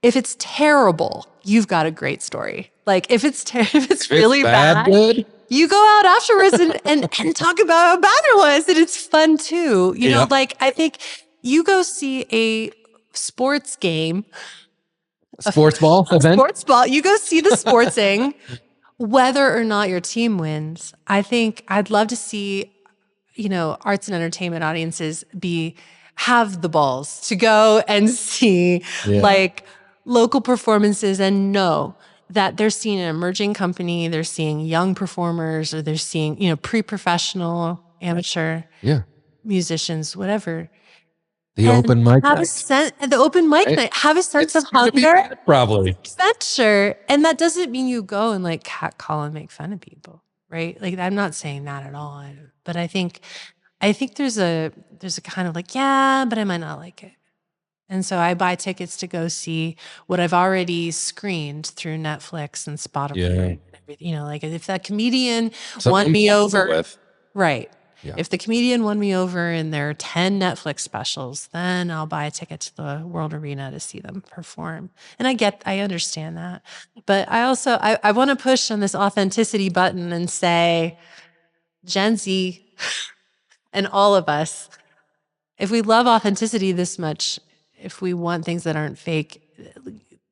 If it's terrible, you've got a great story. Like if it's really bad, good, you go out afterwards and talk about how bad it was, and it's fun too. You know, like I think you go see a sports game, sports ball event. Sports ball. You go see the sportsing, whether or not your team wins. I think I'd love to see, arts and entertainment audiences have the balls to go and see like local performances and know that they're seeing an emerging company, they're seeing young performers, or they're seeing, pre-professional, amateur musicians, whatever. The open mic night. The open mic night. Have a sense of hunger. Probably. Adventure. And that doesn't mean you go and like catcall and make fun of people, right? Like I'm not saying that at all. But I think there's a kind of like, yeah, but I might not like it. And so I buy tickets to go see what I've already screened through Netflix and Spotify. Yeah. Like if that comedian won me over. Right. Yeah. If the comedian won me over in their 10 Netflix specials, then I'll buy a ticket to the World Arena to see them perform. And I understand that. But I also, I want to push on this authenticity button and say, Gen Z and all of us, if we love authenticity this much, if we want things that aren't fake,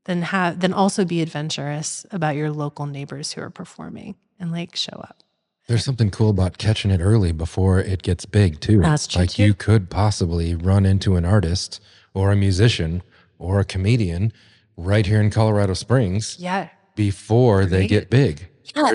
then also be adventurous about your local neighbors who are performing and like show up. There's something cool about catching it early before it gets big too. That's true. Like you could possibly run into an artist or a musician or a comedian right here in Colorado Springs before they get big. Yeah.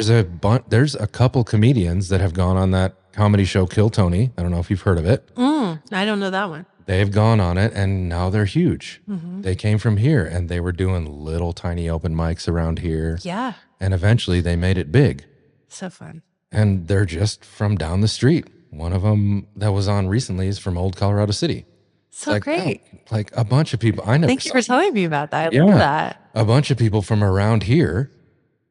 There's a couple comedians that have gone on that comedy show Kill Tony. I don't know if you've heard of it. I don't know that one. They've gone on it and now they're huge. Mm-hmm. They came from here and they were doing little tiny open mics around here. Yeah. And eventually they made it big. So fun. And they're just from down the street. One of them that was on recently is from Old Colorado City. So great. Like a bunch of people. Thank you for telling me about that. I love that. A bunch of people from around here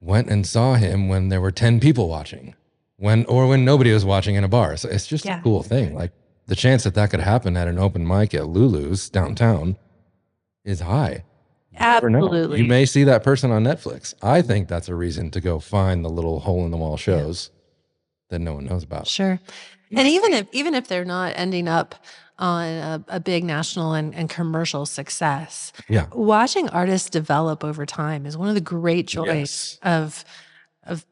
went and saw him when there were 10 people watching, when nobody was watching in a bar. So it's just a cool thing. Like the chance that could happen at an open mic at Lulu's downtown is high. Absolutely. You may see that person on Netflix. I think that's a reason to go find the little hole in the wall shows that no one knows about. Sure. And even if they're not ending up on a big national and commercial success, watching artists develop over time is one of the great joys of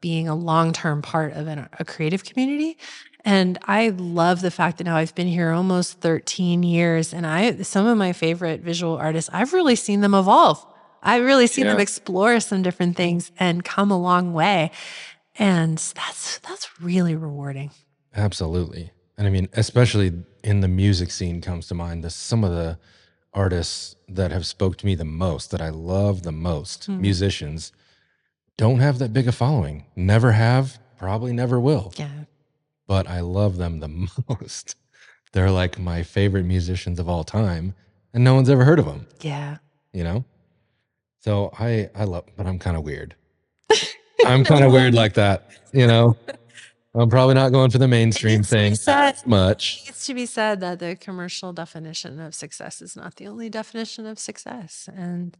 being a long-term part of a creative community. And I love the fact that now I've been here almost 13 years, and some of my favorite visual artists, I've really seen them evolve. I've really seen them explore some different things and come a long way. And that's really rewarding. Absolutely. And I mean, especially in the music scene comes to mind, some of the artists that have spoke to me the most, that I love the most, musicians, don't have that big a following. Never have, probably never will. Yeah. But I love them the most. They're like my favorite musicians of all time, and no one's ever heard of them. Yeah. So I love, but I'm kind of weird. I'm kind of weird like that, I'm probably not going for the mainstream thing that much. It needs to be said that the commercial definition of success is not the only definition of success. And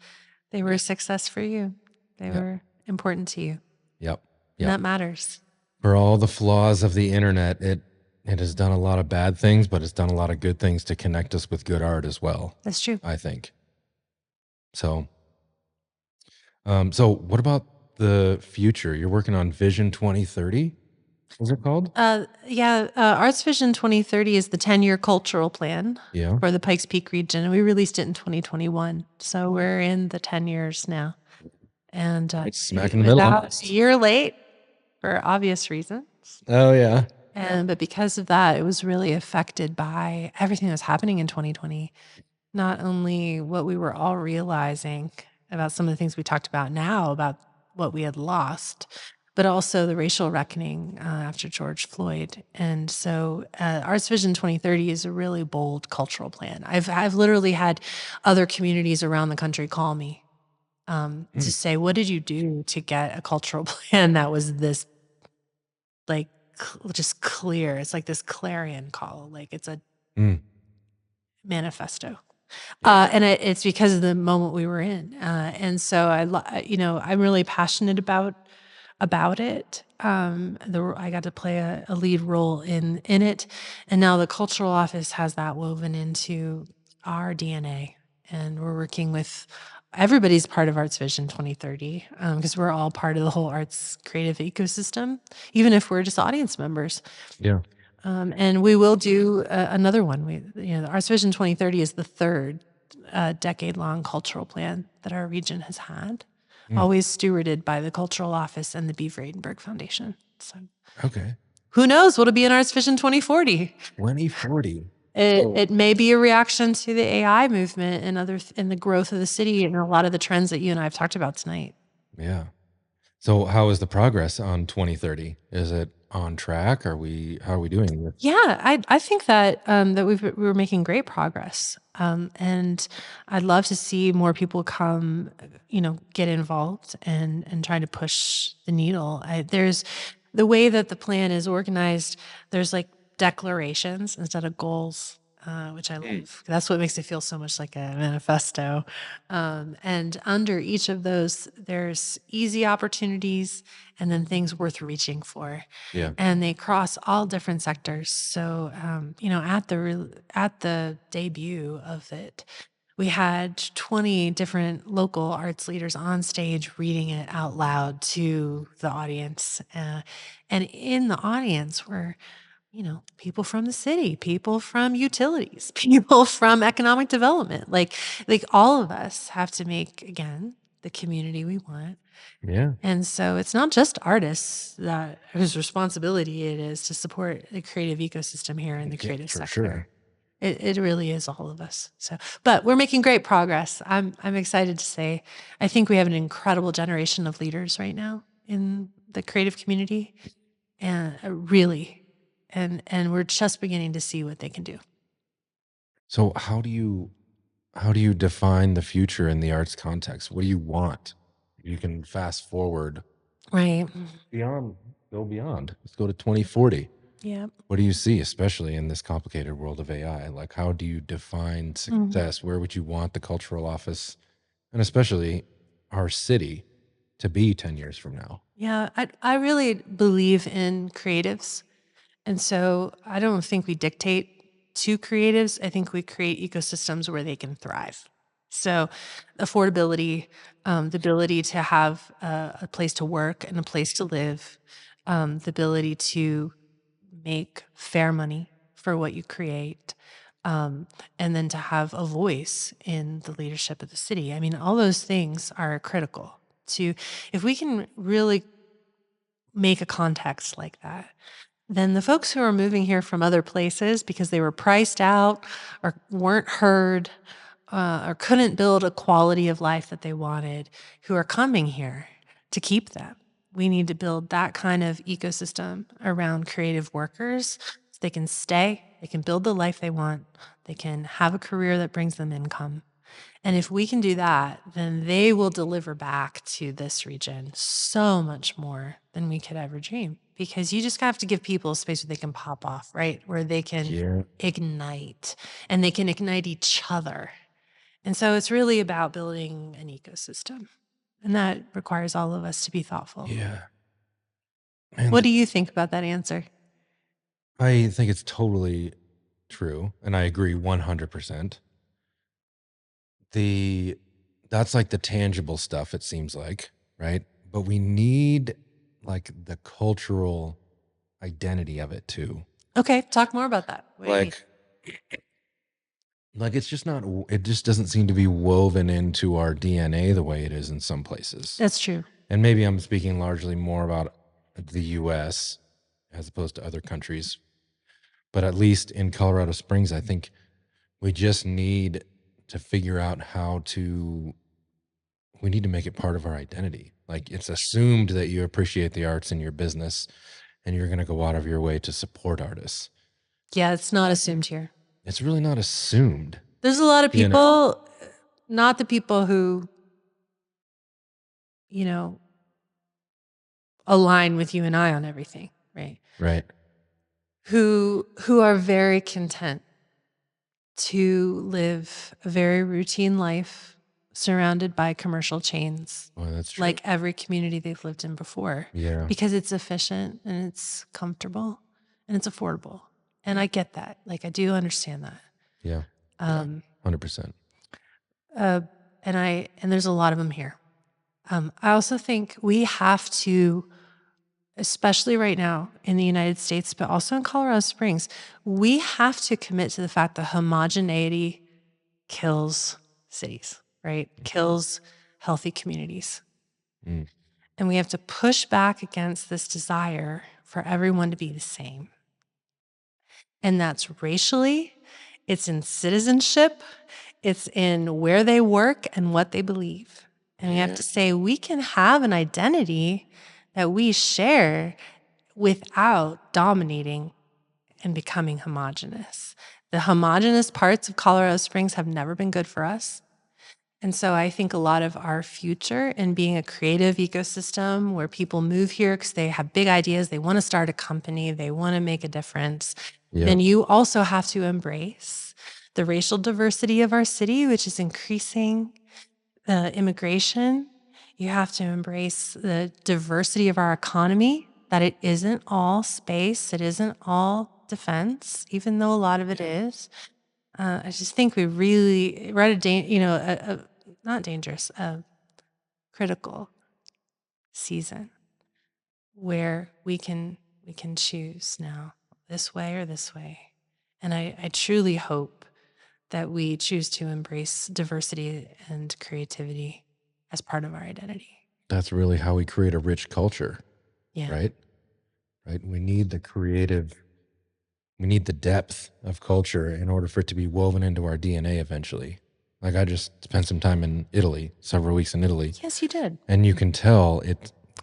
they were a success for you. They were important to you. Yep. And that matters. For all the flaws of the internet, It has done a lot of bad things, but it's done a lot of good things to connect us with good art as well, That's true. I think. So, so what about the future? You're working on Vision 2030, is it called? Arts Vision 2030 is the 10-year cultural plan Yeah. for the Pikes Peak region. We released it in 2021. So we're in the 10 years now. And Right smack in the middle. about a year late for obvious reasons. Oh, yeah. But because of that, it was really affected by everything that was happening in 2020. Not only what we were all realizing about some of the things we talked about now, about what we had lost, but also the racial reckoning after George Floyd. And so Arts Vision 2030 is a really bold cultural plan. I've literally had other communities around the country call me to say, what did you do to get a cultural plan that was this like just clear? It's like this clarion call, like it's a manifesto. And it's because of the moment we were in. And so I'm really passionate about it. I got to play a lead role in it, and now the cultural office has that woven into our DNA, and we're working with everybody's part of Arts Vision 2030 because we're all part of the whole arts creative ecosystem, even if we're just audience members. Yeah. And we will do another one. The Arts Vision 2030 is the third decade-long cultural plan that our region has had, always stewarded by the Cultural Office and the B. Vredenberg Foundation. So Okay. who knows what'll be in Arts Vision 2040? 2040. It may be a reaction to the AI movement and the growth of the city and a lot of the trends that you and I have talked about tonight. Yeah. So how is the progress on 2030? Is it on track? How are we doing with? Yeah, I think that we're making great progress, and I'd love to see more people come, get involved and try to push the needle. There's the way that the plan is organized. There's like declarations instead of goals, which I love. That's what makes it feel so much like a manifesto. And under each of those, there's easy opportunities and then things worth reaching for. Yeah. And they cross all different sectors. So, at the debut of it, we had 20 different local arts leaders on stage reading it out loud to the audience. And in the audience were, people from the city, people from utilities, people from economic development. Like all of us have to make, again, the community we want. Yeah. And so it's not just artists whose responsibility it is to support the creative ecosystem here in the Yeah, creative for sector. sure. It really is all of us. So, but we're making great progress. I'm excited to say, I think we have an incredible generation of leaders right now in the creative community, and really, and we're just beginning to see what they can do. So how do you define the future in the arts context? What do you want? You can fast forward Right. beyond, go beyond. Let's go to 2040. Yeah. What do you see, especially in this complicated world of AI? Like, how do you define success? Where would you want the cultural office and especially our city to be 10 years from now? Yeah. I really believe in creatives. And so I don't think we dictate to creatives. I think we create ecosystems where they can thrive. So affordability, the ability to have a place to work and a place to live, the ability to make fair money for what you create, and then to have a voice in the leadership of the city. I mean, all those things are critical to, if we can really make a context like that, then the folks who are moving here from other places because they were priced out or weren't heard or couldn't build a quality of life that they wanted, who are coming here to keep them. We need to build that kind of ecosystem around creative workers so they can stay, they can build the life they want, they can have a career that brings them income. And if we can do that, then they will deliver back to this region so much more than we could ever dream. Because you just have to give people a space where they can pop off, right? Where they can Yeah. ignite and they can ignite each other. And so it's really about building an ecosystem. And that requires all of us to be thoughtful. Yeah. What And do you think about that answer? I think it's totally true, and I agree 100%. That's like the tangible stuff, it seems like, right? But we need like the cultural identity of it too. Okay, talk more about that. What do you mean? Like it's just not, it just doesn't seem to be woven into our DNA the way it is in some places. That's true. And maybe I'm speaking largely more about the US as opposed to other countries. But at least in Colorado Springs, I think we just need to figure out we need to make it part of our identity. Like it's assumed that you appreciate the arts in your business and you're going to go out of your way to support artists. Yeah, it's not assumed here. It's really not assumed. There's a lot of people, not the people who, align with you and I on everything, right? Right. Who are very content to live a very routine life surrounded by commercial chains. Oh, that's true. Like every community they've lived in before. Yeah. Because it's efficient and it's comfortable and it's affordable. And I get that. Like I do understand that. Yeah. 100%. And there's a lot of them here. I also think we have to, especially right now in the United States, but also in Colorado Springs, we have to commit to the fact that homogeneity kills cities, right? Kills healthy communities. Mm. And we have to push back against this desire for everyone to be the same. And that's racially, it's in citizenship, it's in where they work and what they believe. And we have to say we can have an identity that we share without dominating and becoming homogenous. The homogenous parts of Colorado Springs have never been good for us. And so I think a lot of our future in being a creative ecosystem where people move here because they have big ideas, they want to start a company, they want to make a difference, then you also have to embrace the racial diversity of our city, which is increasing, immigration. You have to embrace the diversity of our economy, that it isn't all space, it isn't all defense, even though a lot of it is. I just think we're at a not dangerous, a critical season where we can choose now this way or this way. And I truly hope that we choose to embrace diversity and creativity as part of our identity. That's really how we create a rich culture. Yeah. Right? Right? We need the depth of culture in order for it to be woven into our DNA eventually. Like I just spent some time in Italy, several weeks in Italy. Yes, you did. And you can tell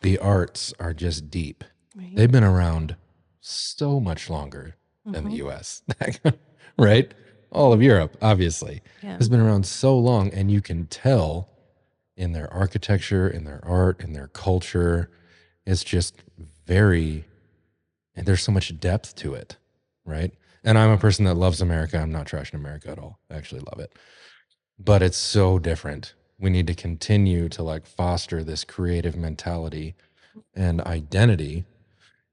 the arts are just deep. Right. They've been around so much longer than the US, right? All of Europe, obviously, has been around so long, and you can tell in their architecture, in their art, in their culture. It's just and there's so much depth to it, right? And I'm a person that loves America. I'm not trashing America at all. I actually love it. But it's so different. We need to continue to foster this creative mentality and identity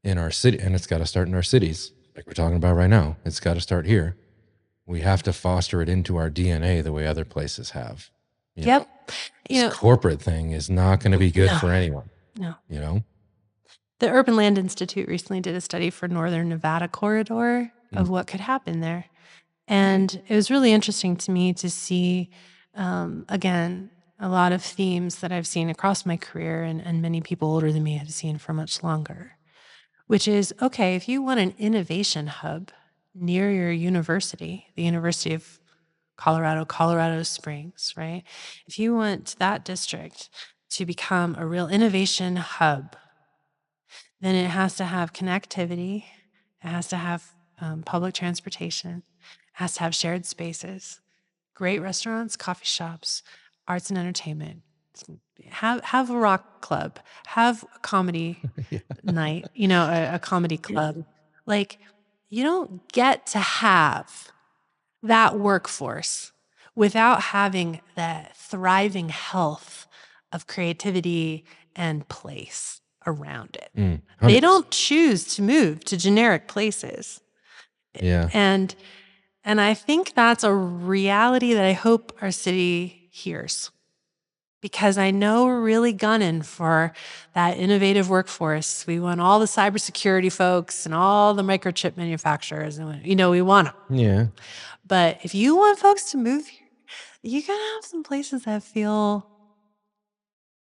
in our city. And it's got to start in our cities, like we're talking about right now. It's got to start here. We have to foster it into our DNA the way other places have. Yep. This corporate thing is not going to be good for anyone. No. The Urban Land Institute recently did a study for Northern Nevada corridor of what could happen there. And it was really interesting to me to see, again, a lot of themes that I've seen across my career and many people older than me have seen for much longer, which is, okay, if you want an innovation hub near your university, the University of Colorado Springs, right? If you want that district to become a real innovation hub, then it has to have connectivity, it has to have public transportation, it has to have shared spaces, great restaurants, coffee shops, arts and entertainment. Have a rock club, have a comedy night, a comedy club. Like, you don't get to have that workforce without having the thriving health of creativity and place around it. They don't choose to move to generic places. Yeah. And I think that's a reality that I hope our city hears, because I know we're really gunning for that innovative workforce. We want all the cybersecurity folks and all the microchip manufacturers, and we want them. Yeah. But if you want folks to move here, you gotta have some places that feel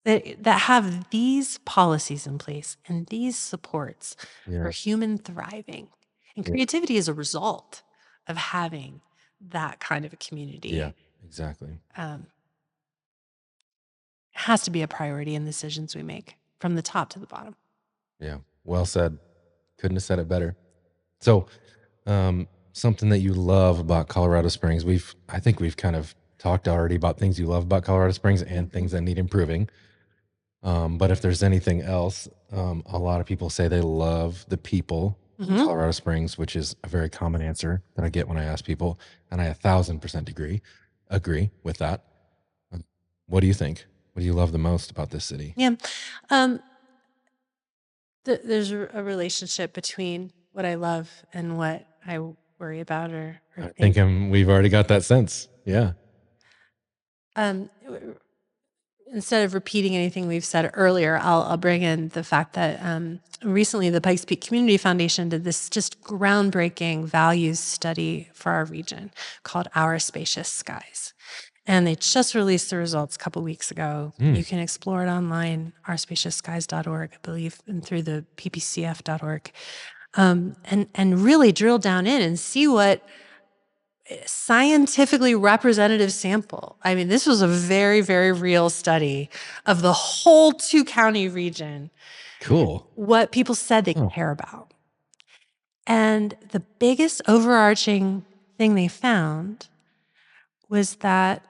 that have these policies in place and these supports for Yeah. human thriving. And creativity is a result of having that kind of a community. Yeah, exactly. It has to be a priority in decisions we make from the top to the bottom. Yeah. Well said. Couldn't have said it better. So, something that you love about Colorado Springs, I think we've kind of talked already about things you love about Colorado Springs and things that need improving. But if there's anything else, a lot of people say they love the people in Colorado Springs, which is a very common answer that I get when I ask people, and I 1,000% agree with that. What do you think? What do you love the most about this city? Yeah. There's a relationship between what I love and what I worry about or I think. think we've already got that sense. Yeah. Instead of repeating anything we've said earlier, I'll bring in the fact that recently the Pikes Peak Community Foundation did this just groundbreaking values study for our region called Our Spacious Skies. And they just released the results a couple weeks ago. You can explore it online, ourspaciousskies.org, I believe, and through the ppcf.org, and really drill down in and see what scientifically representative sample. I mean, this was a very, very real study of the whole 2-county region. Cool. What people said they care about. And the biggest overarching thing they found was that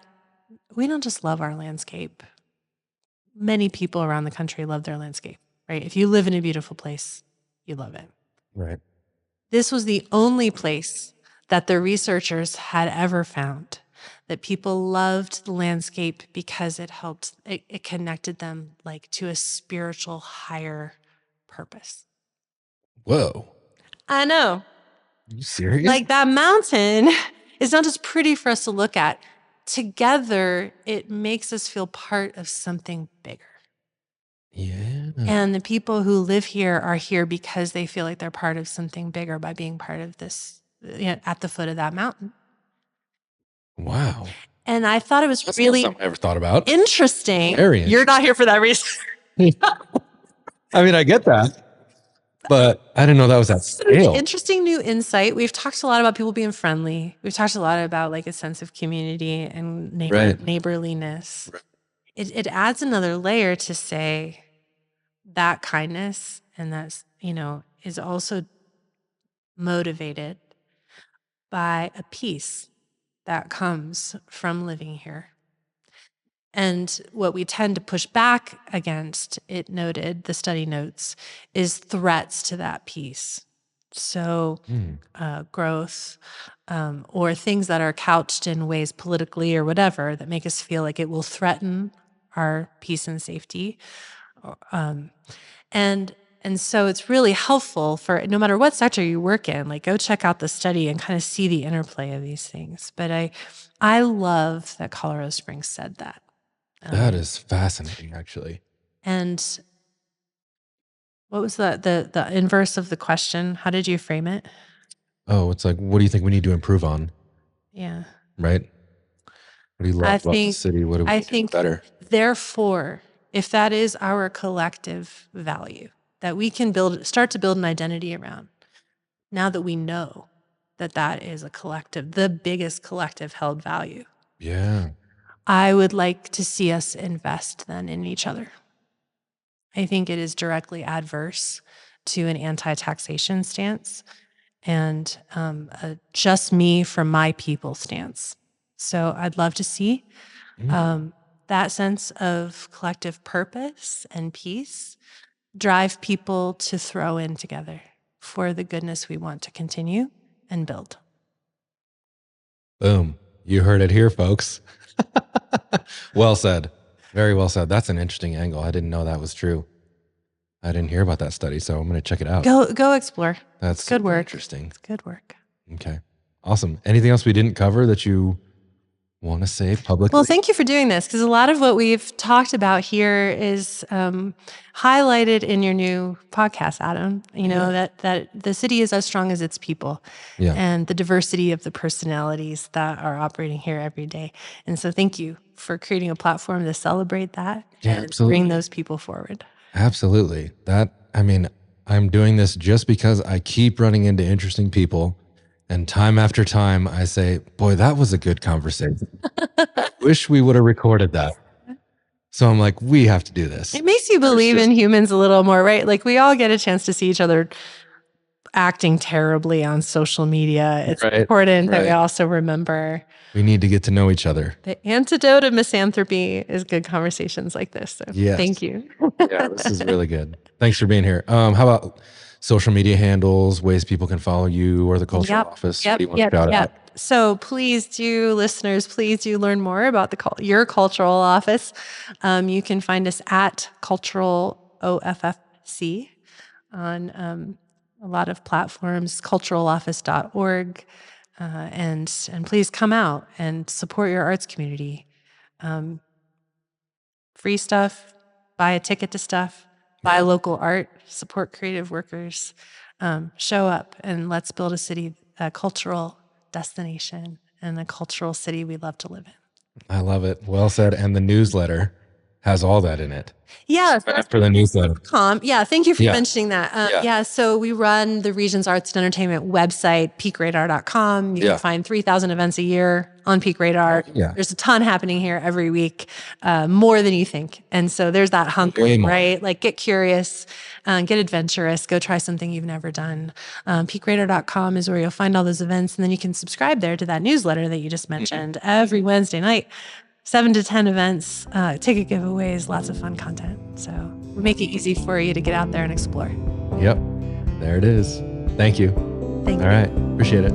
we don't just love our landscape. Many people around the country love their landscape, right? If you live in a beautiful place, you love it. Right. This was the only place that the researchers had ever found that people loved the landscape because it connected them like to a spiritual higher purpose. Whoa. I know. Are you serious? Like that mountain is not just pretty for us to look at. Together, it makes us feel part of something bigger. Yeah. And the people who live here are here because they feel like they're part of something bigger by being part of this, at the foot of that mountain. Wow. And I thought it was That's really not something I ever thought about. interesting. Very You're not here for that reason. I mean, I get that, but I didn't know that was that scale. Interesting new insight. We've talked a lot about people being friendly. We've talked a lot about like a sense of community and neighborliness. Right. It adds another layer to say that kindness and that's, is also motivated by a peace that comes from living here. And what we tend to push back against, the study notes, is threats to that peace. So growth or things that are couched in ways politically or whatever that make us feel like it will threaten our peace and safety. And so it's really helpful for no matter what sector you work in, like go check out the study and kind of see the interplay of these things. But I love that Colorado Springs said that. That is fascinating, actually. And what was the inverse of the question? How did you frame it? Oh, it's like, what do you think we need to improve on? Yeah. Right? What do you love about the city? What do we do better? Therefore, if that is our collective value that we can start to build an identity around, now that we know that is a collective, the biggest collective held value. Yeah. I would like to see us invest then in each other. I think it is directly adverse to an anti-taxation stance and a just me for my people stance. So I'd love to see that sense of collective purpose and peace drive people to throw in together for the goodness we want to continue and build. Boom. You heard it here, folks. Well said. Very well said. That's an interesting angle. I didn't know that was true. I didn't hear about that study, so I'm going to check it out. Go explore. That's good work. Interesting. It's good work. Okay. Awesome. Anything else we didn't cover that you want to say publicly? Well, thank you for doing this, because a lot of what we've talked about here is highlighted in your new podcast, Adam. You know, that the city is as strong as its people, and the diversity of the personalities that are operating here every day. And so thank you for creating a platform to celebrate that and bring those people forward. Absolutely. I'm doing this just because I keep running into interesting people. And time after time, I say, boy, that was a good conversation. Wish we would have recorded that. So I'm like, we have to do this. It makes you believe in humans a little more, right? Like, we all get a chance to see each other acting terribly on social media. It's important that we also remember we need to get to know each other. The antidote of misanthropy is good conversations like this. So thank you. Yeah, this is really good. Thanks for being here. How about social media handles, ways people can follow you or the cultural office? What do you want to shout out? So please do, listeners, please do learn more about your cultural office. You can find us at Cultural OFFC on a lot of platforms, culturaloffice.org. And please come out and support your arts community. Free stuff, buy a ticket to stuff, buy local art, support creative workers, show up, and let's build a city, a cultural destination, and a cultural city we love to live in. I love it. Well said. And the newsletter has all that in it. Yeah. For the newsletter. Yeah. Thank you for mentioning that. So we run the region's arts and entertainment website, peakradar.com. You can find 3,000 events a year on Peak Radar. There's a ton happening here every week, more than you think. And so there's that hunger, right? Like, get curious, get adventurous, go try something you've never done. Peakradar.com is where you'll find all those events. And then you can subscribe there to that newsletter that you just mentioned every Wednesday night. 7 to 10 events, ticket giveaways, lots of fun content. So we make it easy for you to get out there and explore. Yep. There it is. Thank you. Thank you. All right. Appreciate it.